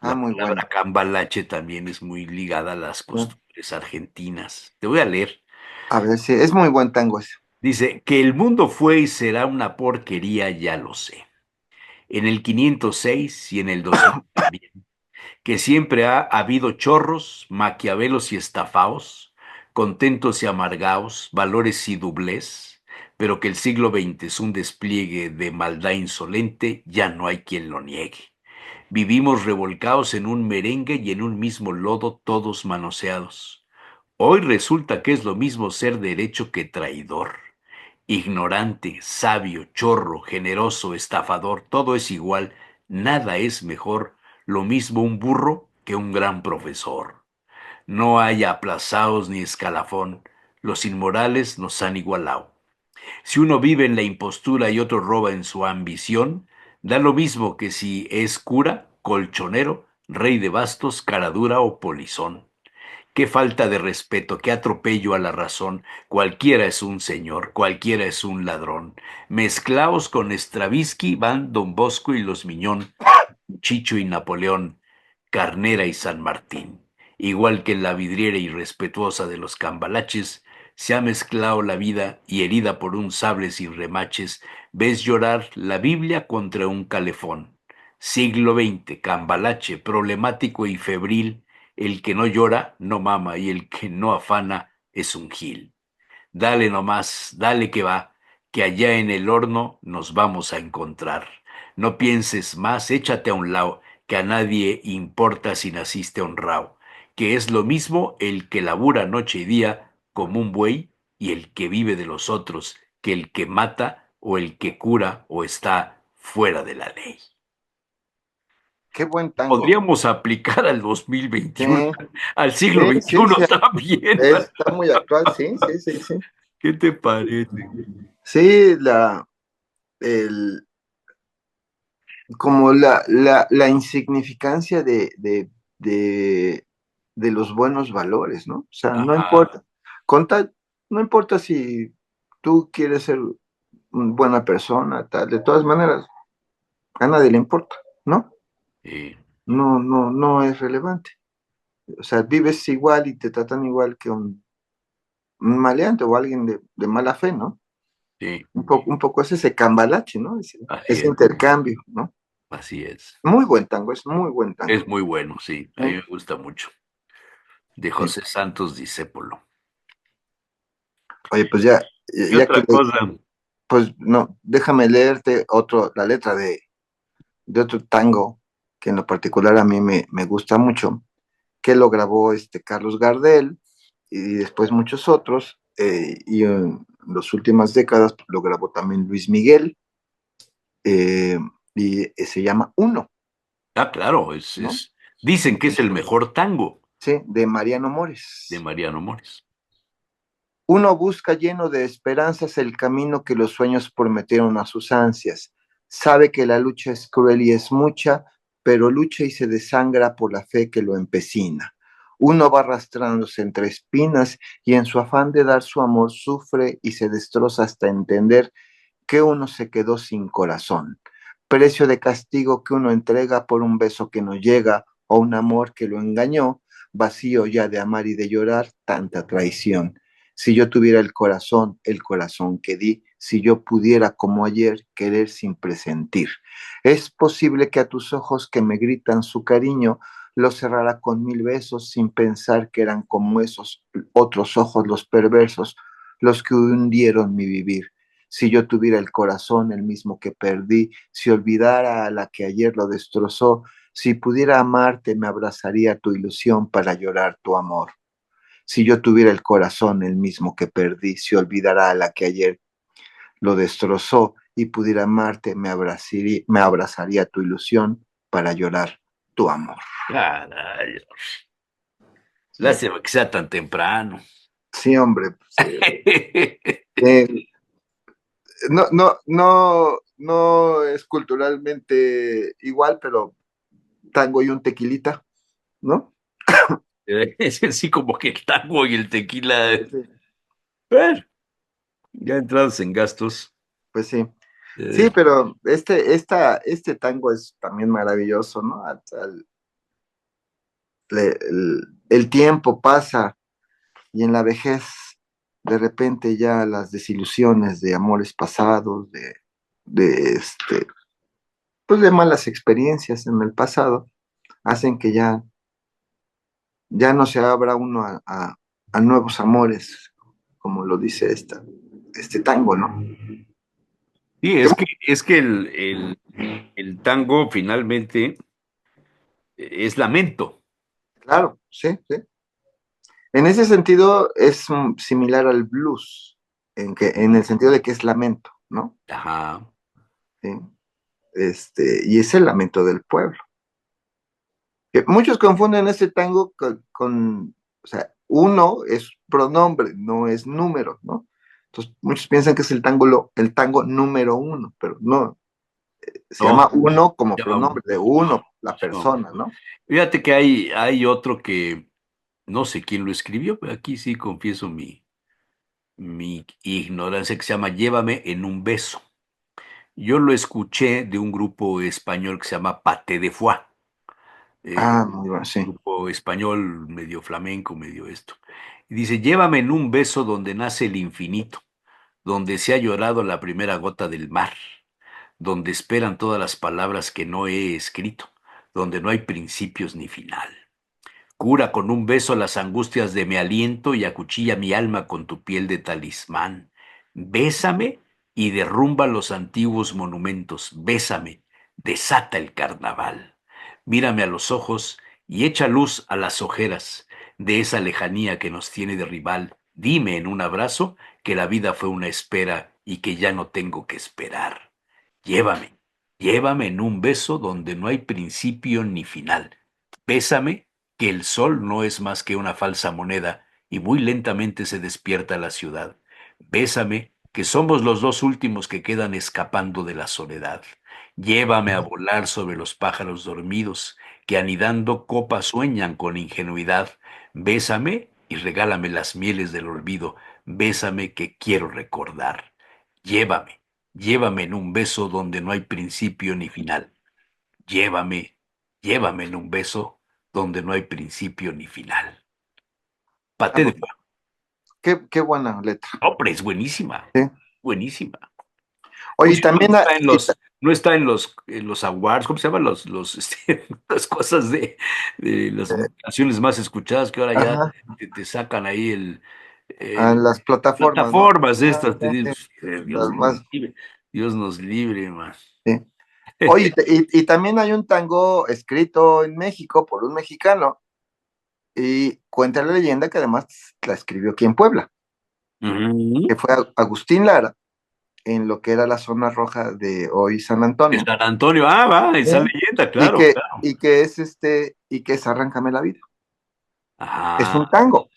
Ah, La muy bueno. palabra cambalache también es muy ligada a las Sí. costumbres argentinas. Te voy a leer. A ver, sí, es muy buen tango ese. Dice, que el mundo fue y será una porquería, ya lo sé. En el 506 y en el 2000 también. Que siempre ha habido chorros, maquiavelos y estafaos, contentos y amargaos, valores y doblez, pero que el siglo XX es un despliegue de maldad insolente, ya no hay quien lo niegue. Vivimos revolcados en un merengue y en un mismo lodo, todos manoseados. Hoy resulta que es lo mismo ser derecho que traidor. Ignorante, sabio, chorro, generoso, estafador, todo es igual, nada es mejor, lo mismo un burro que un gran profesor. No hay aplazaos ni escalafón, los inmorales nos han igualado. Si uno vive en la impostura y otro roba en su ambición, da lo mismo que si es cura, colchonero, rey de bastos, caradura o polizón. Qué falta de respeto, qué atropello a la razón. Cualquiera es un señor, cualquiera es un ladrón. Mezclaos con Stravinsky van Don Bosco y los Miñón, Chicho y Napoleón, Carnera y San Martín. Igual que en la vidriera irrespetuosa de los cambalaches, se ha mezclado la vida y herida por un sable sin remaches, ves llorar la Biblia contra un calefón. Siglo XX, cambalache, problemático y febril, el que no llora no mama y el que no afana es un gil. Dale nomás, dale que va, que allá en el horno nos vamos a encontrar. No pienses más, échate a un lado, que a nadie importa si naciste honrado, que es lo mismo el que labura noche y día como un buey y el que vive de los otros, que el que mata o el que cura o está fuera de la ley. Qué buen tango. Podríamos aplicar al Sí, 2021, al siglo sí, sí, XXI sí. también. Está muy actual, sí, sí, sí, sí. ¿Qué te parece? Sí, el, como la insignificancia de los buenos valores, ¿no? O sea, no Ajá, importa, no importa si tú quieres ser una buena persona, tal, de todas maneras, a nadie le importa, ¿no? sí, No es relevante. O sea, vives igual y te tratan igual que un maleante o alguien de mala fe, ¿no? sí, Un poco es ese cambalache, ¿no? así Ese es, intercambio, ¿no? así es. Muy buen tango, es muy buen tango. Es muy bueno, sí, a mí ¿Eh? me gusta mucho. De Sí. José Santos Discépolo. Oye, pues ¿Qué ya que, otra cosa? pues no, déjame leerte la letra de otro tango que en lo particular a mí me gusta mucho, que lo grabó Carlos Gardel y después muchos otros, y en las últimas décadas lo grabó también Luis Miguel, eh, y se llama Uno, Ah, claro, ¿no? dicen que es el mejor tango Sí, de Mariano de Mores. Mariano Mores. Uno busca lleno de esperanzas el camino que los sueños prometieron a sus ansias. Sabe que la lucha es cruel y es mucha, pero lucha y se desangra por la fe que lo empecina. Uno va arrastrándose entre espinas y en su afán de dar su amor sufre y se destroza hasta entender que uno se quedó sin corazón. Precio de castigo que uno entrega por un beso que no llega o un amor que lo engañó, vacío ya de amar y de llorar, tanta traición. Si yo tuviera el corazón que di, si yo pudiera como ayer querer sin presentir. Es posible que a tus ojos que me gritan su cariño, los cerrara con 1000 besos sin pensar que eran como esos otros ojos los perversos, los que hundieron mi vivir. Si yo tuviera el corazón el mismo que perdí, si olvidara a la que ayer lo destrozó, si pudiera amarte, me abrazaría tu ilusión para llorar tu amor. Si yo tuviera el corazón el mismo que perdí, si olvidara a la que ayer lo destrozó y pudiera amarte, me abrazaría tu ilusión para llorar tu amor. Caray, Sí, lástima que sea tan temprano. sí hombre. Pues, eh, no es culturalmente igual, pero tango y un tequilita, ¿no? Es así como que el tango y el tequila. Sí. Bueno, ya entrados en gastos. Pues sí. Sí, eh, pero este tango es también maravilloso, ¿no? El tiempo pasa y en la vejez, de repente ya las desilusiones de amores pasados, de pues de malas experiencias en el pasado, hacen que ya no se abra uno a nuevos amores, como lo dice este tango, ¿no? sí, Que, es que el tango finalmente es lamento. claro, sí, sí. En ese sentido es similar al blues, en el sentido de que es lamento, ¿no? Ajá. Sí. Y es el lamento del pueblo. Que muchos confunden este tango o sea, uno es pronombre, no es número, ¿no? Entonces, muchos piensan que es el tango número uno, pero no, se llama No, uno como ya vamos. pronombre de uno, la No. persona, ¿no? Fíjate que hay otro que no sé quién lo escribió, pero aquí sí confieso mi ignorancia, que se llama Llévame en un beso. Yo lo escuché de un grupo español que se llama Paté de Foix, Ah, muy bueno, sí. grupo español medio flamenco, medio esto. Y dice, llévame en un beso donde nace el infinito, donde se ha llorado la primera gota del mar, donde esperan todas las palabras que no he escrito, donde no hay principios ni final. Cura con un beso las angustias de mi aliento y acuchilla mi alma con tu piel de talismán. Bésame y derrumba los antiguos monumentos. Bésame, desata el carnaval. Mírame a los ojos y echa luz a las ojeras de esa lejanía que nos tiene de rival. Dime en un abrazo que la vida fue una espera y que ya no tengo que esperar. Llévame, llévame en un beso donde no hay principio ni final. Bésame que el sol no es más que una falsa moneda y muy lentamente se despierta la ciudad. Bésame, que somos los dos últimos que quedan escapando de la soledad. Llévame a volar sobre los pájaros dormidos, que anidando copas sueñan con ingenuidad. Bésame y regálame las mieles del olvido. Bésame que quiero recordar. Llévame, llévame en un beso donde no hay principio ni final. Llévame, llévame en un beso donde no hay principio ni final. Ah, Paté de pues, fuego. qué buena letra. Hombre, es buenísima, Sí. buenísima. Oye, Pues y sí, no también, está en los, no está en los awards, ¿cómo se llaman las cosas de las canciones más escuchadas que ahora ya ajá, te sacan ahí a el las plataformas, ¿no? plataformas Ajá, estas, te digo, sí, Dios las nos más, libre, Dios nos libre, man. sí. Oye, y también hay un tango escrito en México por un mexicano, y cuenta la leyenda que además la escribió aquí en Puebla, que Ujú. fue Agustín Lara, en lo que era la zona roja de hoy San De Antonio. San Antonio, va, esa ¿Sí? leyenda, claro, claro. Y que es Arráncame la vida. Es un Ajá, tango,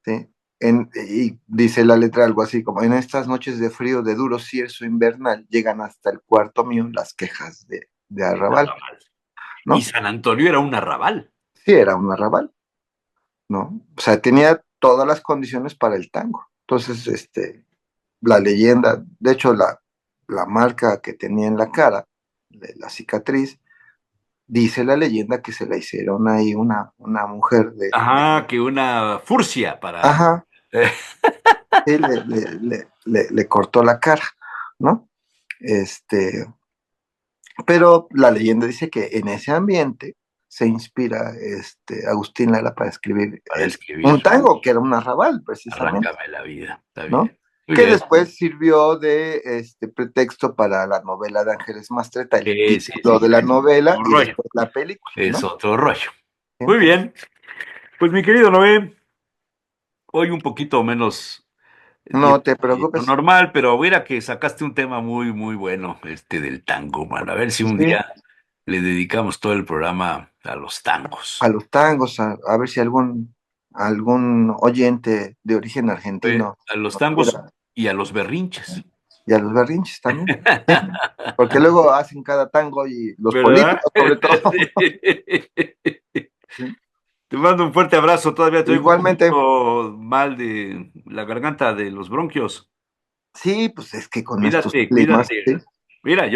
¿sí? Y dice la letra algo así como, en estas noches de frío, de duro cierzo invernal, llegan hasta el cuarto mío las quejas de del arrabal, arrabal. Y ¿no? San Antonio era un arrabal. Sí, era un arrabal, ¿no? O sea, tenía todas las condiciones para el tango. Entonces, la leyenda, de hecho, la marca que tenía en la cara, la cicatriz, dice la leyenda que se la hicieron ahí una mujer Ajá, que una furcia para... ajá, sí, le cortó la cara, ¿no? Este, pero la leyenda dice que en ese ambiente se inspira Agustín Lara para escribir para un escribir. tango que era un arrabal, precisamente, Arráncame la vida. Está ¿no? bien. Muy Que bien. después sirvió de pretexto para la novela de Ángeles Mastreta, el Sí, sí, título sí, de sí. la novela Otro y rollo. después la película, Es ¿no? otro rollo. Sí. Muy bien. Pues mi querido Noé, hoy un poquito menos No te de lo preocupes. normal, pero mira que sacaste un tema muy, muy bueno, del tango, man. A ver si un Sí, día le dedicamos todo el programa a los tangos. a los tangos, a ver si algún oyente de origen argentino A los nos tangos quiera, y a los berrinches. y a los berrinches también. Sí, porque luego hacen cada tango y los ¿Verdad? políticos sobre todo. Sí. Sí. Te mando un fuerte abrazo. Todavía te oigo un Igualmente, poquito mal de la garganta de los bronquios. sí, pues es que con estos Cuídate, climas, cuídate. sí, Mira, sí,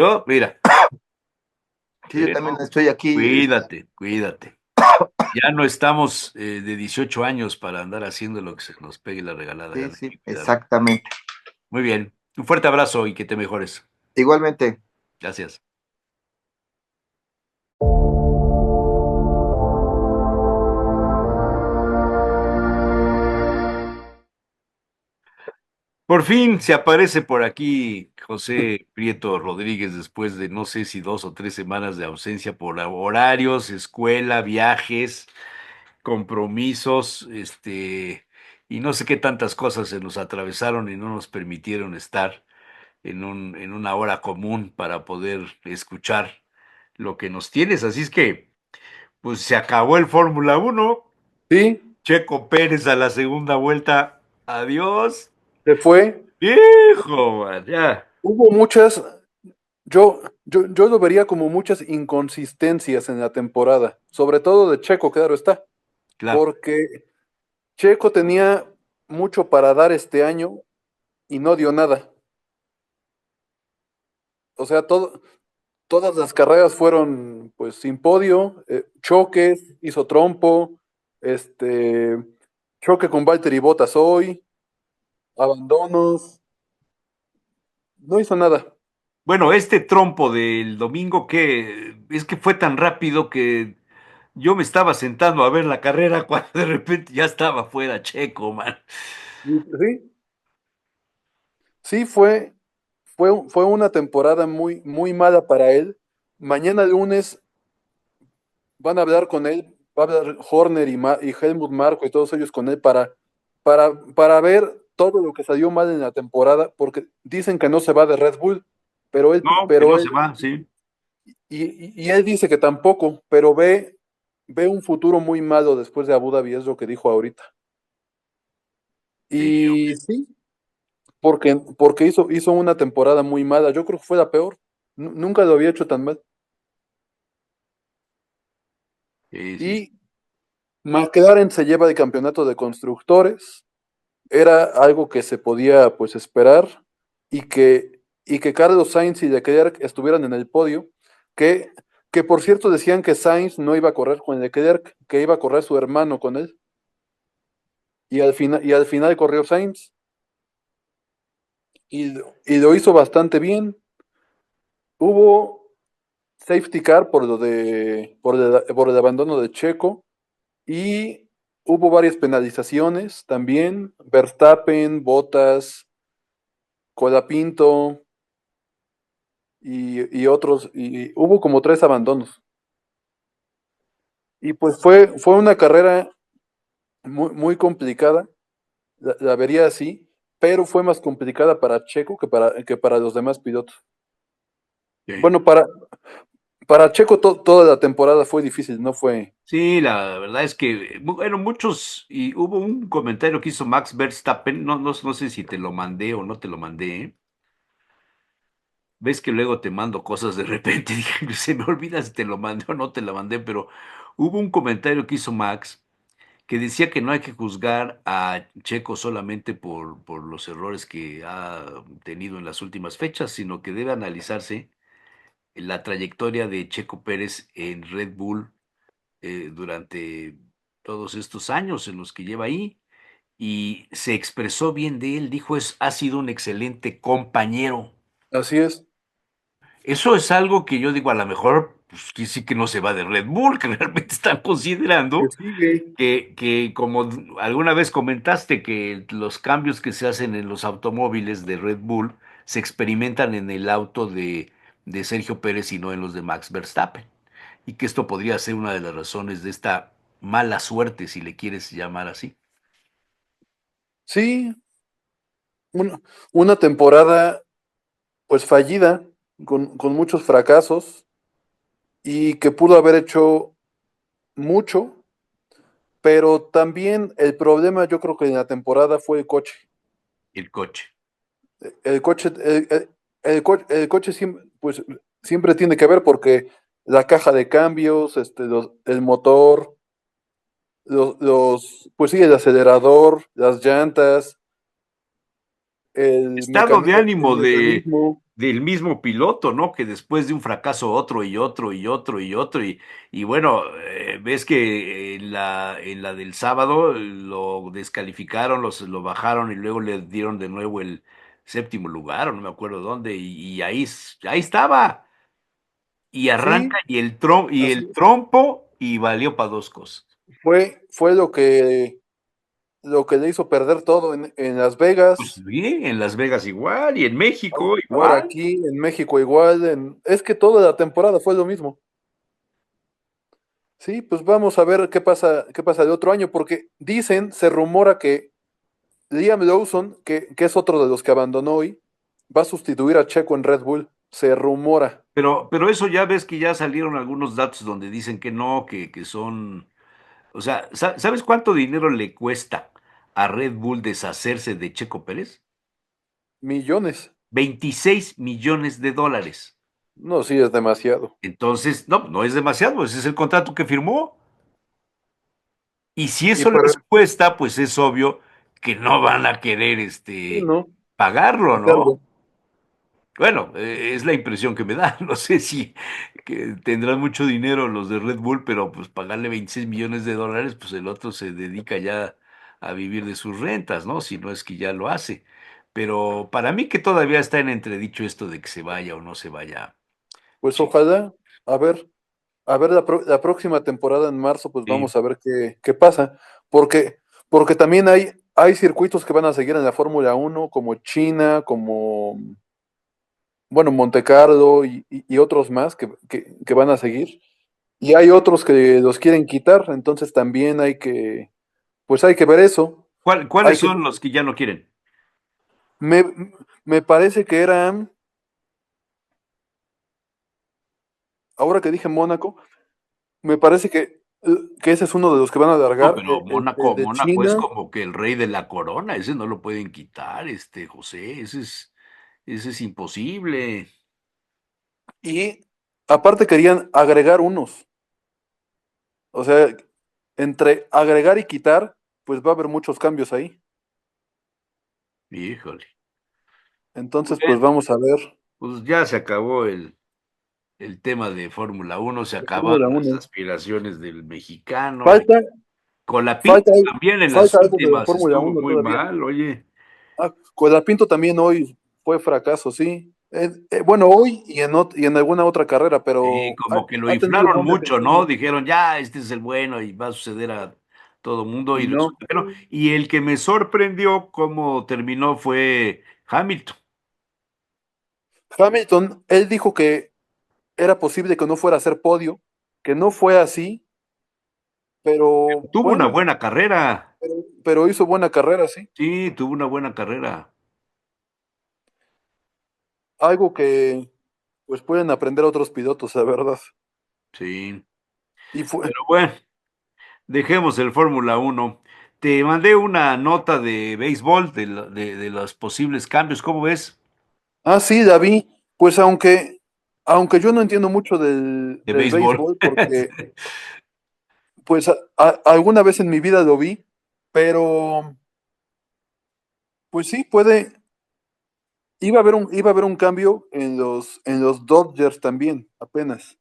yo también pero estoy aquí, cuídate, cuídate. Ya no estamos de 18 años para andar haciendo lo que se nos pegue la regalada sí, gana. Hay sí, que cuidarnos. exactamente. Muy bien. Un fuerte abrazo y que te mejores. Igualmente. Gracias. Por fin se aparece por aquí José Prieto Rodríguez después de no sé si 2 o 3 semanas de ausencia por horarios, escuela, viajes, compromisos, y no sé qué tantas cosas se nos atravesaron y no nos permitieron estar en una hora común para poder escuchar lo que nos tienes. Así es que, pues se acabó el Fórmula 1. Sí, Checo Pérez a la segunda vuelta. Adiós. se fue. Hijo, man, ya. Hubo muchas, yo lo vería como muchas inconsistencias en la temporada, sobre todo de Checo, claro está, Claro. porque Checo tenía mucho para dar este año y no dio nada. O sea, todas las carreras fueron pues sin podio, choques, hizo trompo, este, choque con Valtteri Bottas hoy, abandonos, no hizo nada. Bueno, este trompo del domingo que es que fue tan rápido que yo me estaba sentando a ver la carrera cuando de repente ya estaba fuera Checo, man. Sí, sí fue una temporada muy, muy mala para él. Mañana lunes van a hablar con él, va a hablar Horner y Helmut Marko y todos ellos con él para ver todo lo que salió mal en la temporada, porque dicen que no se va de Red Bull, pero él, No, que pero no se él, va, sí. y él dice que tampoco, pero ve un futuro muy malo después de Abu Dhabi, es lo que dijo ahorita. Sí, Y sí, porque hizo una temporada muy mala, yo creo que fue la peor. Nunca lo había hecho tan mal. Sí, sí, sí. Y McLaren se lleva el campeonato de constructores. Era algo que se podía pues esperar y que Carlos Sainz y Leclerc estuvieran en el podio, que, que por cierto decían que Sainz no iba a correr con Leclerc, que iba a correr su hermano con él, y al final corrió Sainz y lo hizo bastante bien. Hubo safety car por el abandono de Checo y hubo varias penalizaciones también. Verstappen, Bottas, Colapinto y otros, y hubo como 3 abandonos. Y pues fue una carrera muy, muy complicada, la vería así, pero fue más complicada para Checo que para los demás pilotos. Sí. Bueno, para Checo toda la temporada fue difícil, no fue. Sí, la verdad es que, bueno, muchos, y hubo un comentario que hizo Max Verstappen, no sé si te lo mandé o no te lo mandé, ¿eh? Ves que luego te mando cosas de repente, dije, se me olvida si te lo mandé o no te lo mandé, pero hubo un comentario que hizo Max que decía que no hay que juzgar a Checo solamente por los errores que ha tenido en las últimas fechas, sino que debe analizarse la trayectoria de Checo Pérez en Red Bull durante todos estos años en los que lleva ahí y se expresó bien de él, dijo, ha sido un excelente compañero. Así es, Eso es algo que yo digo, a lo mejor, pues que sí que no se va de Red Bull, que realmente están que considerando sigue. que como alguna vez comentaste, que los cambios que se hacen en los automóviles de Red Bull se experimentan en el auto de Sergio Pérez y no en los de Max Verstappen. Y que esto podría ser una de las razones de esta mala suerte, si le quieres llamar así. Sí, una temporada pues fallida, con muchos fracasos y que pudo haber hecho mucho, pero también el problema yo creo que en la temporada fue el coche. El coche. El coche, el coche siempre, pues, siempre tiene que ver porque la caja de cambios, el motor, pues sí, el acelerador, las llantas, Estado de el ánimo mecanismo. del mismo piloto, ¿no? Que después de un fracaso otro y otro y otro y otro y bueno, ves que en la del sábado lo descalificaron, lo bajaron y luego le dieron de nuevo el séptimo lugar o no me acuerdo dónde y ahí estaba y arranca Sí, y el así trompo y valió para dos cosas. fue lo que le hizo perder todo en Las Pues Vegas. bien, en Las Vegas igual y en México Ahora igual. aquí en México igual, es que toda la temporada fue lo mismo. Sí, pues vamos a ver qué pasa el otro año, porque se rumora que Liam Lawson, que es otro de los que abandonó hoy, va a sustituir a Checo en Red Bull. Se rumora Pero eso ya ves que ya salieron algunos datos donde dicen que no, que son, o sea, ¿sabes cuánto dinero le cuesta a Red Bull deshacerse de Checo Pérez? millones. 26 millones de dólares. No, sí, es demasiado. Entonces, no es demasiado, ese es el contrato que firmó. Y si Y eso para, les cuesta, pues es obvio que no van a querer sí, ¿no? pagarlo, ¿no? Quitarlo. Bueno, es la impresión que me da. No sé si que tendrán mucho dinero los de Red Bull, pero pues pagarle 26 millones de dólares, pues el otro se dedica ya a vivir de sus rentas, ¿no? Si no es que ya lo hace. Pero para mí que todavía está en entredicho esto de que se vaya o no se vaya. Pues Che, ojalá, a ver la próxima temporada en marzo, pues sí. vamos a ver qué pasa. Porque también hay circuitos que van a seguir en la Fórmula 1 como China, como, bueno, Monte Carlo y otros más que van a seguir. Y hay otros que los quieren quitar, entonces también pues hay que ver eso. ¿Cuáles Hay que, son los que ya no quieren? me, me parece que eran, ahora que dije Mónaco, me parece que ese es uno de los que van a No, alargar, pero el de Mónaco es China. como que el rey de la corona, ese no lo pueden quitar, José, ese es imposible. Y aparte querían agregar unos. O sea, entre agregar y quitar, pues va a haber muchos cambios ahí. Híjole. Entonces, pues Bueno, vamos a ver. pues ya se acabó el tema de Fórmula Uno, se De acabaron Fórmula las 1. aspiraciones del mexicano. Y Falta, Colapinto falta, también en las falta algo de la últimas Fórmula estuvo 1 muy todavía. mal, oye. Colapinto también hoy fue fracaso, sí. Bueno, hoy y en alguna otra carrera, Sí, pero como que lo ha tenido inflaron buen mucho, ¿no? desempeño. Dijeron, ya, este es el bueno y va a suceder a todo mundo y Y no. resulta que no. Y el que me sorprendió cómo terminó fue Hamilton. Hamilton, él dijo que era posible que no fuera a hacer podio, que no fue así, pero Tuvo una bueno, buena carrera, pero hizo buena carrera, sí. sí, tuvo una buena carrera, Algo que pues pueden aprender otros pilotos, la verdad. sí. Y fue, Pero bueno, dejemos el Fórmula Uno. Te mandé una nota de béisbol de los posibles cambios, ¿cómo ves? sí, la vi. Pues aunque yo no entiendo mucho De del béisbol. béisbol, porque pues alguna vez en mi vida lo vi, pero pues sí, iba a haber un cambio en los Dodgers también, apenas,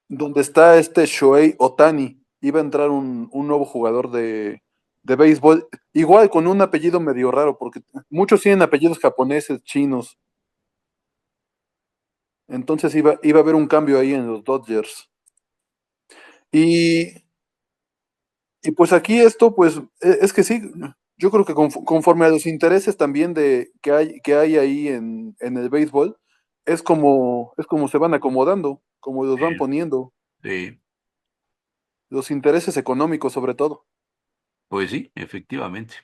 donde está este Shohei Ohtani, iba a entrar un nuevo jugador de béisbol, igual con un apellido medio raro, porque muchos tienen apellidos japoneses, chinos, entonces iba a haber un cambio ahí en los Dodgers. Y Y pues aquí esto, pues, es que sí, yo creo que conforme a los intereses también que hay ahí en el béisbol, es como se van acomodando, como los van poniendo, Sí, los intereses económicos sobre todo. pues sí, efectivamente.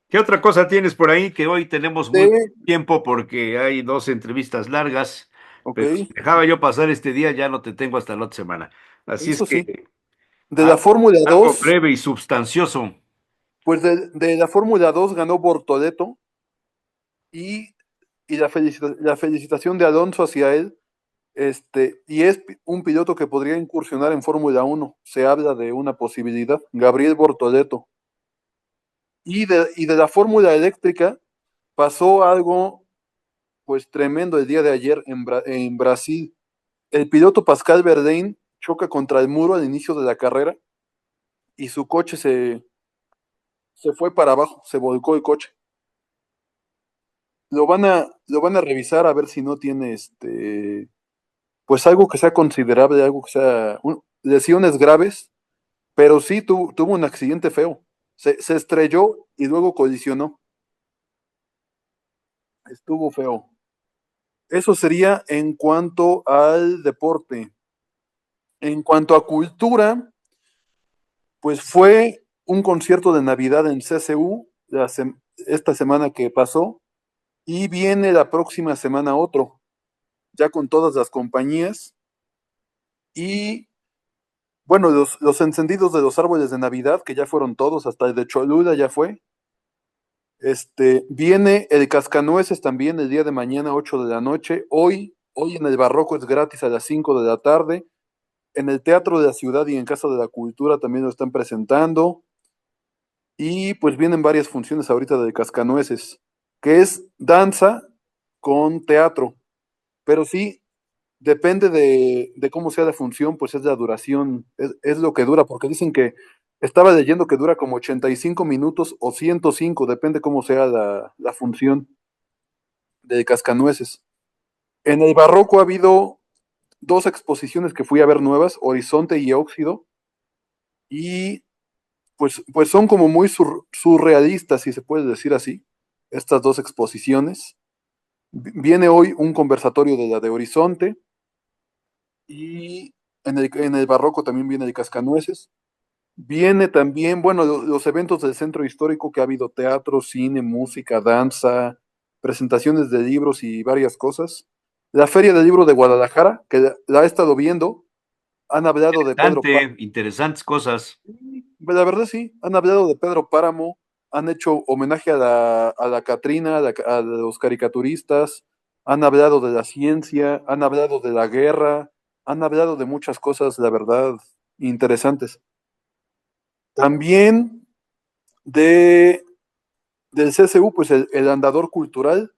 ¿Qué otra cosa tienes por ahí? Que hoy tenemos muy poco De, tiempo porque hay dos entrevistas largas, ok, pero si dejaba yo pasar este día, ya no te tengo hasta la otra semana. Así es eso sí. que De la algo, Fórmula algo 2 breve y substancioso. pues de la Fórmula 2 ganó Bortoleto y, y la felicitación de Alonso hacia él. Y es un piloto que podría incursionar en Fórmula 1. Se habla de una posibilidad. Gabriel Bortoleto. Y de la Fórmula eléctrica pasó algo pues tremendo el día de ayer en Brasil. El piloto Pascal Verlaine choca contra el muro al inicio de la carrera y su coche se fue para abajo, se volcó el coche. Lo van a revisar a ver si no tiene pues algo que sea considerable, algo que sea lesiones graves. Pero sí tuvo un accidente feo. Se estrelló y luego colisionó. Estuvo feo. Eso sería en cuanto al deporte. En cuanto a cultura, pues fue un concierto de Navidad en CCU esta semana que pasó y viene la próxima semana otro, ya con todas las compañías y bueno, los encendidos de los árboles de Navidad, que ya fueron todos, hasta el de Cholula ya fue. Viene el Cascanueces también el día de mañana, 8 de la noche. Hoy en el Barroco es gratis a las 5 de la tarde. En el Teatro de la Ciudad y en Casa de la Cultura también lo están presentando. Y pues vienen varias funciones ahorita del Cascanueces, que es danza con teatro. Pero sí, depende de cómo sea la función, pues es la duración, es lo que dura, porque dicen que estaba leyendo que dura como 85 minutos o 105, depende cómo sea la función de Cascanueces. En el Barroco ha habido dos exposiciones que fui a ver nuevas, Horizonte y Óxido, y pues son como muy surrealistas, si se puede decir así, estas dos exposiciones. Viene hoy un conversatorio de la de Horizonte y en el Barroco también viene el Cascanueces. Viene también, bueno, los eventos del centro histórico que ha habido teatro, cine, música, danza, presentaciones de libros y varias cosas. La Feria del Libro de Guadalajara, que la he estado viendo, han hablado de Pedro Páramo. Interesante, interesantes cosas. La verdad sí, han hablado de Pedro Páramo, han hecho homenaje a la Catrina, a los caricaturistas, han hablado de la ciencia, han hablado de la guerra, han hablado de muchas cosas, la verdad, interesantes. También de, del CSU, pues el andador cultural,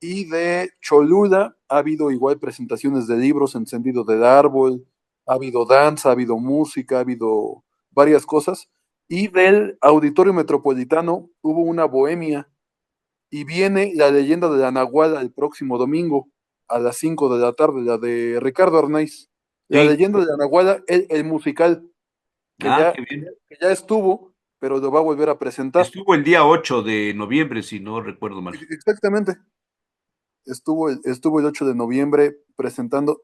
y de Cholula ha habido igual presentaciones de libros, encendido del árbol, ha habido danza, ha habido música, ha habido varias cosas. Y del Auditorio Metropolitano hubo una bohemia y viene la leyenda de la Nahuala el próximo domingo a las 5 de la tarde, la de Ricardo Arnaiz. La Sí. leyenda de la Nahuala, el musical, que Ah, ya, qué bien. que ya estuvo, pero lo va a volver a presentar. Estuvo el día 8 de noviembre, si no recuerdo mal. Exactamente. Estuvo el 8 de noviembre presentando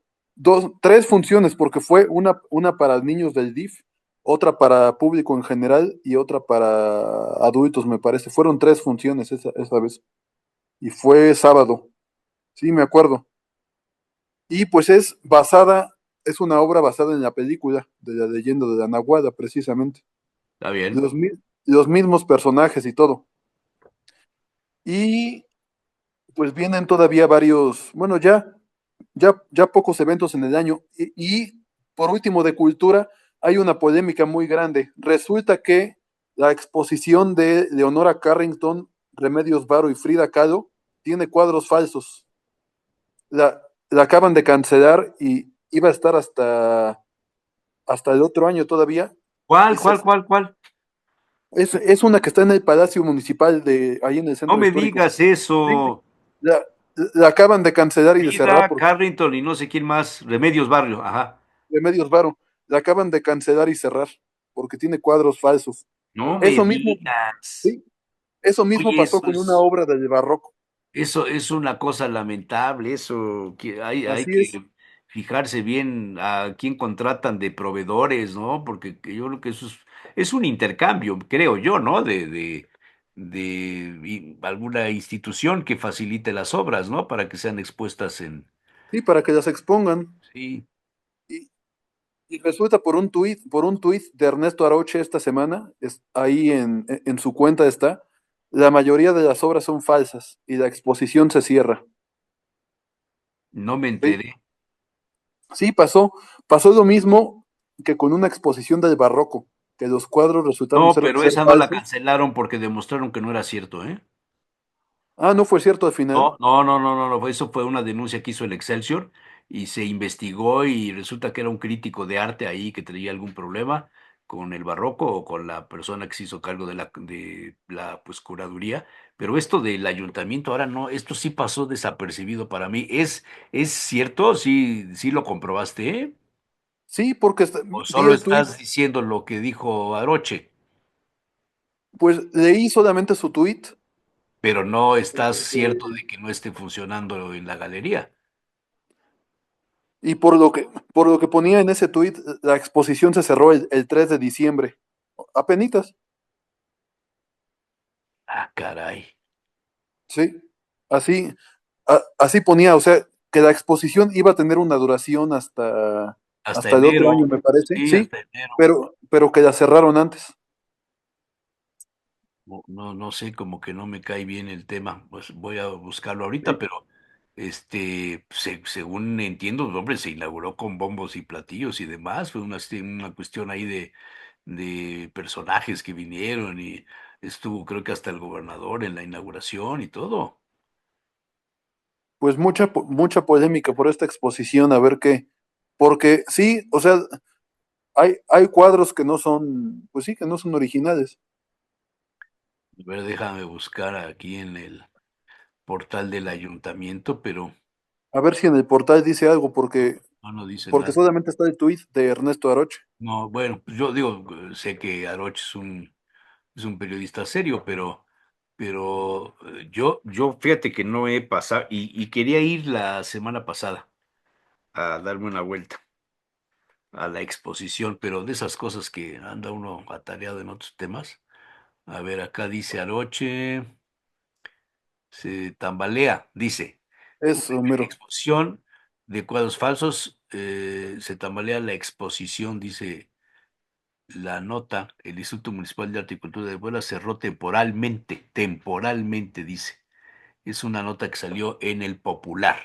tres funciones, porque fue una para niños del DIF, otra para público en general y otra para adultos, me parece. Fueron tres funciones esa vez. Y fue sábado, sí, me acuerdo. Y pues es una obra basada en la película de la leyenda de la Nahuala, precisamente. Está bien. Los mismos personajes y todo. Y pues vienen todavía varios, bueno, ya pocos eventos en el año. Por último, de cultura, hay una polémica muy grande. Resulta que la exposición de Leonora Carrington, Remedios Varo y Frida Kahlo tiene cuadros falsos. La acaban de cancelar y iba a estar hasta el otro año todavía. Y ¿Cuál, cuál, cuál, cuál? es una que está en el Palacio Municipal de ahí en el No centro me histórico. digas Sí, eso. la, la acaban de cancelar y de cerrar Frida, porque Carrington y no sé quién más. Remedios Barrio, ajá. Remedios Varo, la acaban de cancelar y cerrar porque tiene cuadros falsos. No me Eso mismo, digas. sí, eso mismo Oye, pasó con una obra del barroco. eso es una cosa lamentable, eso que hay Así es. que fijarse bien a quién contratan de proveedores, ¿no? Porque yo creo que eso es un intercambio, creo yo, ¿no? De alguna institución que facilite las obras, ¿no? Para que sean expuestas en... Sí, para que las expongan. Sí. Y, y resulta por un tuit de Ernesto Aroche esta semana, ahí en su cuenta está, la mayoría de las obras son falsas y la exposición se cierra. No me Sí, enteré. sí, pasó lo mismo que con una exposición del barroco, que los cuadros resultaron No, ser, pero ser esa no la falsos. cancelaron porque demostraron que no era cierto, ¿eh? Ah, no fue cierto al final. No, eso fue una denuncia que hizo el Excelsior y se investigó y resulta que era un crítico de arte ahí que tenía algún problema con el barroco o con la persona que se hizo cargo de la pues curaduría, pero esto del ayuntamiento ahora no, esto sí pasó desapercibido para mí. ¿Es cierto? Sí lo comprobaste, ¿eh? Sí, porque ¿O vi solo el tuit, estás diciendo lo que dijo Aroche, pues leí solamente su tuit. pero no estás cierto eh, de que no esté funcionando en la galería? Y por lo que ponía en ese tuit, la exposición se cerró el 3 de diciembre. Apenitas, Ah, caray. sí. Así, así ponía, o sea, que la exposición iba a tener una duración hasta, Hasta hasta el otro año, enero, me parece, sí, sí, hasta enero. pero que la cerraron antes. No sé, como que no me cae bien el tema. Pues voy a buscarlo ahorita, Sí. pero según entiendo, hombre, se inauguró con bombos y platillos y demás. Fue una cuestión ahí de personajes que vinieron y estuvo, creo que hasta el gobernador en la inauguración y todo. Pues mucha polémica por esta exposición, a ver qué. Porque sí, o sea, hay cuadros que no son, pues sí, que no son originales. A ver, déjame buscar aquí en el portal del ayuntamiento, pero A ver si en el portal dice algo, porque, no dice porque nada. solamente está el tuit de Ernesto Aroche. No, bueno, pues yo digo, sé que Aroch es un periodista serio, pero yo fíjate que no he pasado, y quería ir la semana pasada a darme una vuelta a la exposición, pero de esas cosas que anda uno atareado en otros temas. A ver, acá dice Aroche, se tambalea, dice, Eso, mero. exposición de cuadros falsos, se tambalea la exposición, dice la nota, el Instituto Municipal de Arte y Cultura de Puebla cerró temporalmente, dice. Es una nota que salió en El Popular.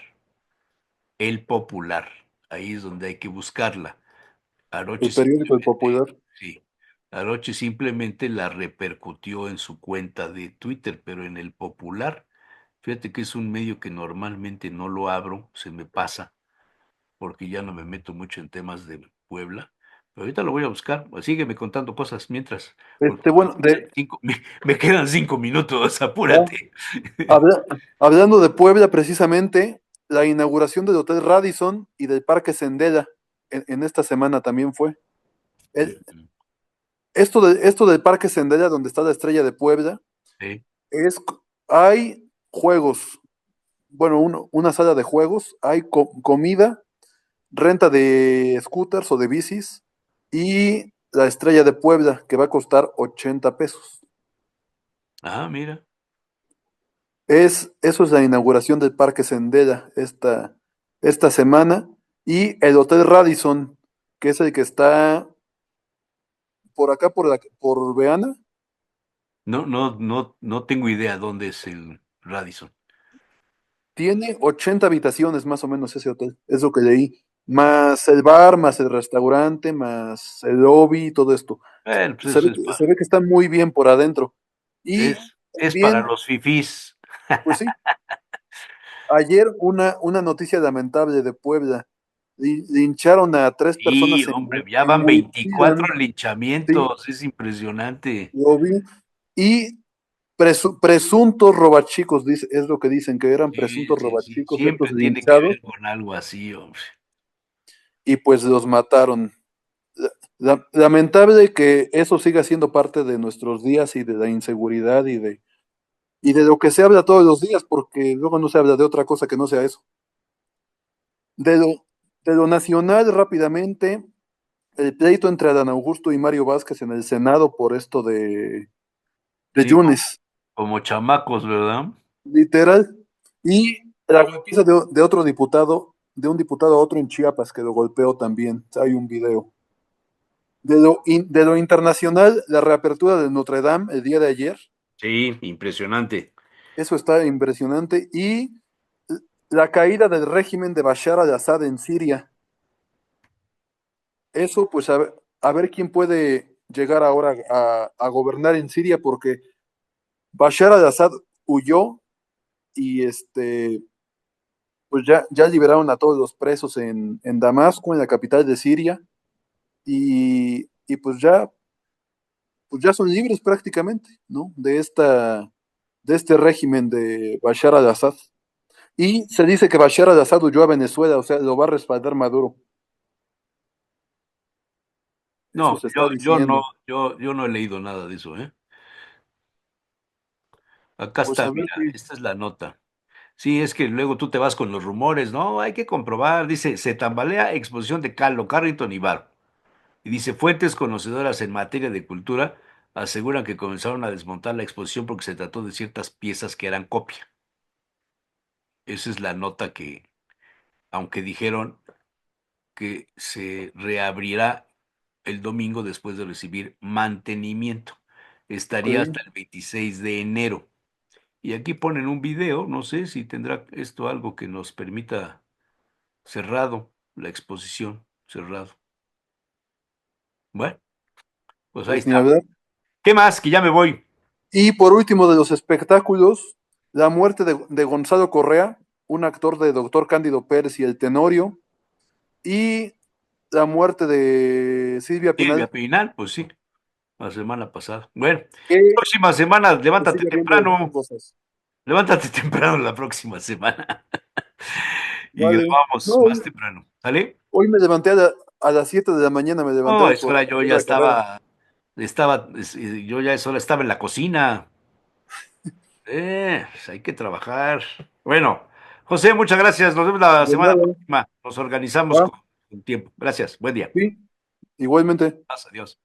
El Popular. Ahí es donde hay que buscarla. El Aroche periódico El simplemente, Popular. sí, Aroche simplemente la repercutió en su cuenta de Twitter, pero en El Popular, fíjate que es un medio que normalmente no lo abro, se me pasa, porque ya no me meto mucho en temas de Puebla. Pero ahorita lo voy a buscar, sígueme contando cosas mientras, porque Bueno, me quedan 5 minutos, ah, apúrate. hablando de Puebla, precisamente, la inauguración del Hotel Radisson y del Parque Sendera en esta semana también fue. El- esto del Parque Sendera, donde está la Estrella de Puebla, Sí. hay juegos, bueno, una sala de juegos, hay comida, renta de scooters o de bicis y la Estrella de Puebla, que va a costar 80 pesos. Ah, mira. Eso es la inauguración del Parque Sendera esta semana. Y el Hotel Radisson, que es el que está por acá, por Beana, No tengo idea dónde es el Radisson. tiene 80 habitaciones más o menos ese hotel. Es lo que leí. Más el bar, más el restaurante, más el lobby y todo esto. Bueno, pues Se eso ve, se ve que está muy bien por adentro. Y es para también, los fifís. pues sí, ayer una noticia lamentable de Puebla. Lincharon a tres Y, personas hombre, ya en van 24 Huichilan, sí, linchamientos, es impresionante. lo vi. Y presuntos robachicos, es lo que dicen, que eran Sí, presuntos sí, sí, robachicos estos siempre tiene que linchados, ver con algo así, hombre. y pues los mataron. Lamentable que eso siga siendo parte de nuestros días y de la inseguridad y de lo que se habla todos los días, porque luego no se habla de otra cosa que no sea eso. De lo, de lo nacional, rápidamente, el pleito entre Adán Augusto y Mario Vázquez en el Senado por esto de Sí, Yunes, como chamacos, ¿verdad? literal. Y la golpiza de otro diputado, de un diputado a otro en Chiapas, que lo golpeó también. Hay un video. De lo internacional, la reapertura de Notre Dame el día de ayer, Sí, impresionante. eso está impresionante. Y la caída del régimen de Bashar al-Assad en Siria. Eso, pues a ver quién puede llegar ahora a gobernar en Siria, porque Bashar al-Assad huyó y pues ya liberaron a todos los presos en Damasco, en la capital de Siria, y pues ya son libres prácticamente, ¿no? De este régimen de Bashar al-Assad. Y se dice que Bashar al-Assad huyó a Venezuela, o sea, lo va a respaldar Maduro. Eso No, se está diciendo. yo no he leído nada de eso, ¿eh? Acá Pues está, a ver mira, qué. esta es la nota. Sí, es que luego tú te vas con los rumores, no, hay que comprobar, dice, se tambalea exposición de Carlo Carrington y Bar. Y dice, fuentes conocedoras en materia de cultura aseguran que comenzaron a desmontar la exposición porque se trató de ciertas piezas que eran copia. Esa es la nota que, aunque dijeron que se reabrirá el domingo después de recibir mantenimiento. Ok. Estaría hasta el 26 de enero. Y aquí ponen un video, no sé si tendrá esto algo que nos permita cerrado, la exposición, cerrado. Bueno, pues ahí Pues ni está. hablar. ¿Qué más? Que ya me voy. Y por último, de los espectáculos, la muerte de Gonzalo Correa, un actor de Doctor Cándido Pérez y El Tenorio, y la muerte de Silvia Silvia Pinal, Pinal, pues sí, la semana pasada. Bueno, que próxima semana, pues, levántate sigue habiendo temprano. cosas. Levántate temprano la próxima semana. Y Vale. grabamos No, más temprano. ¿Sale? hoy me levanté a las 7 de la mañana, me levanté No, es por hora, yo ir ya a la carrera. yo ya es hora, estaba en la cocina. Pues hay que trabajar. Bueno, José, muchas gracias. Nos vemos la De semana nada. próxima. Nos organizamos ¿Va? con tiempo. Gracias. Buen día. Sí, igualmente. Adiós.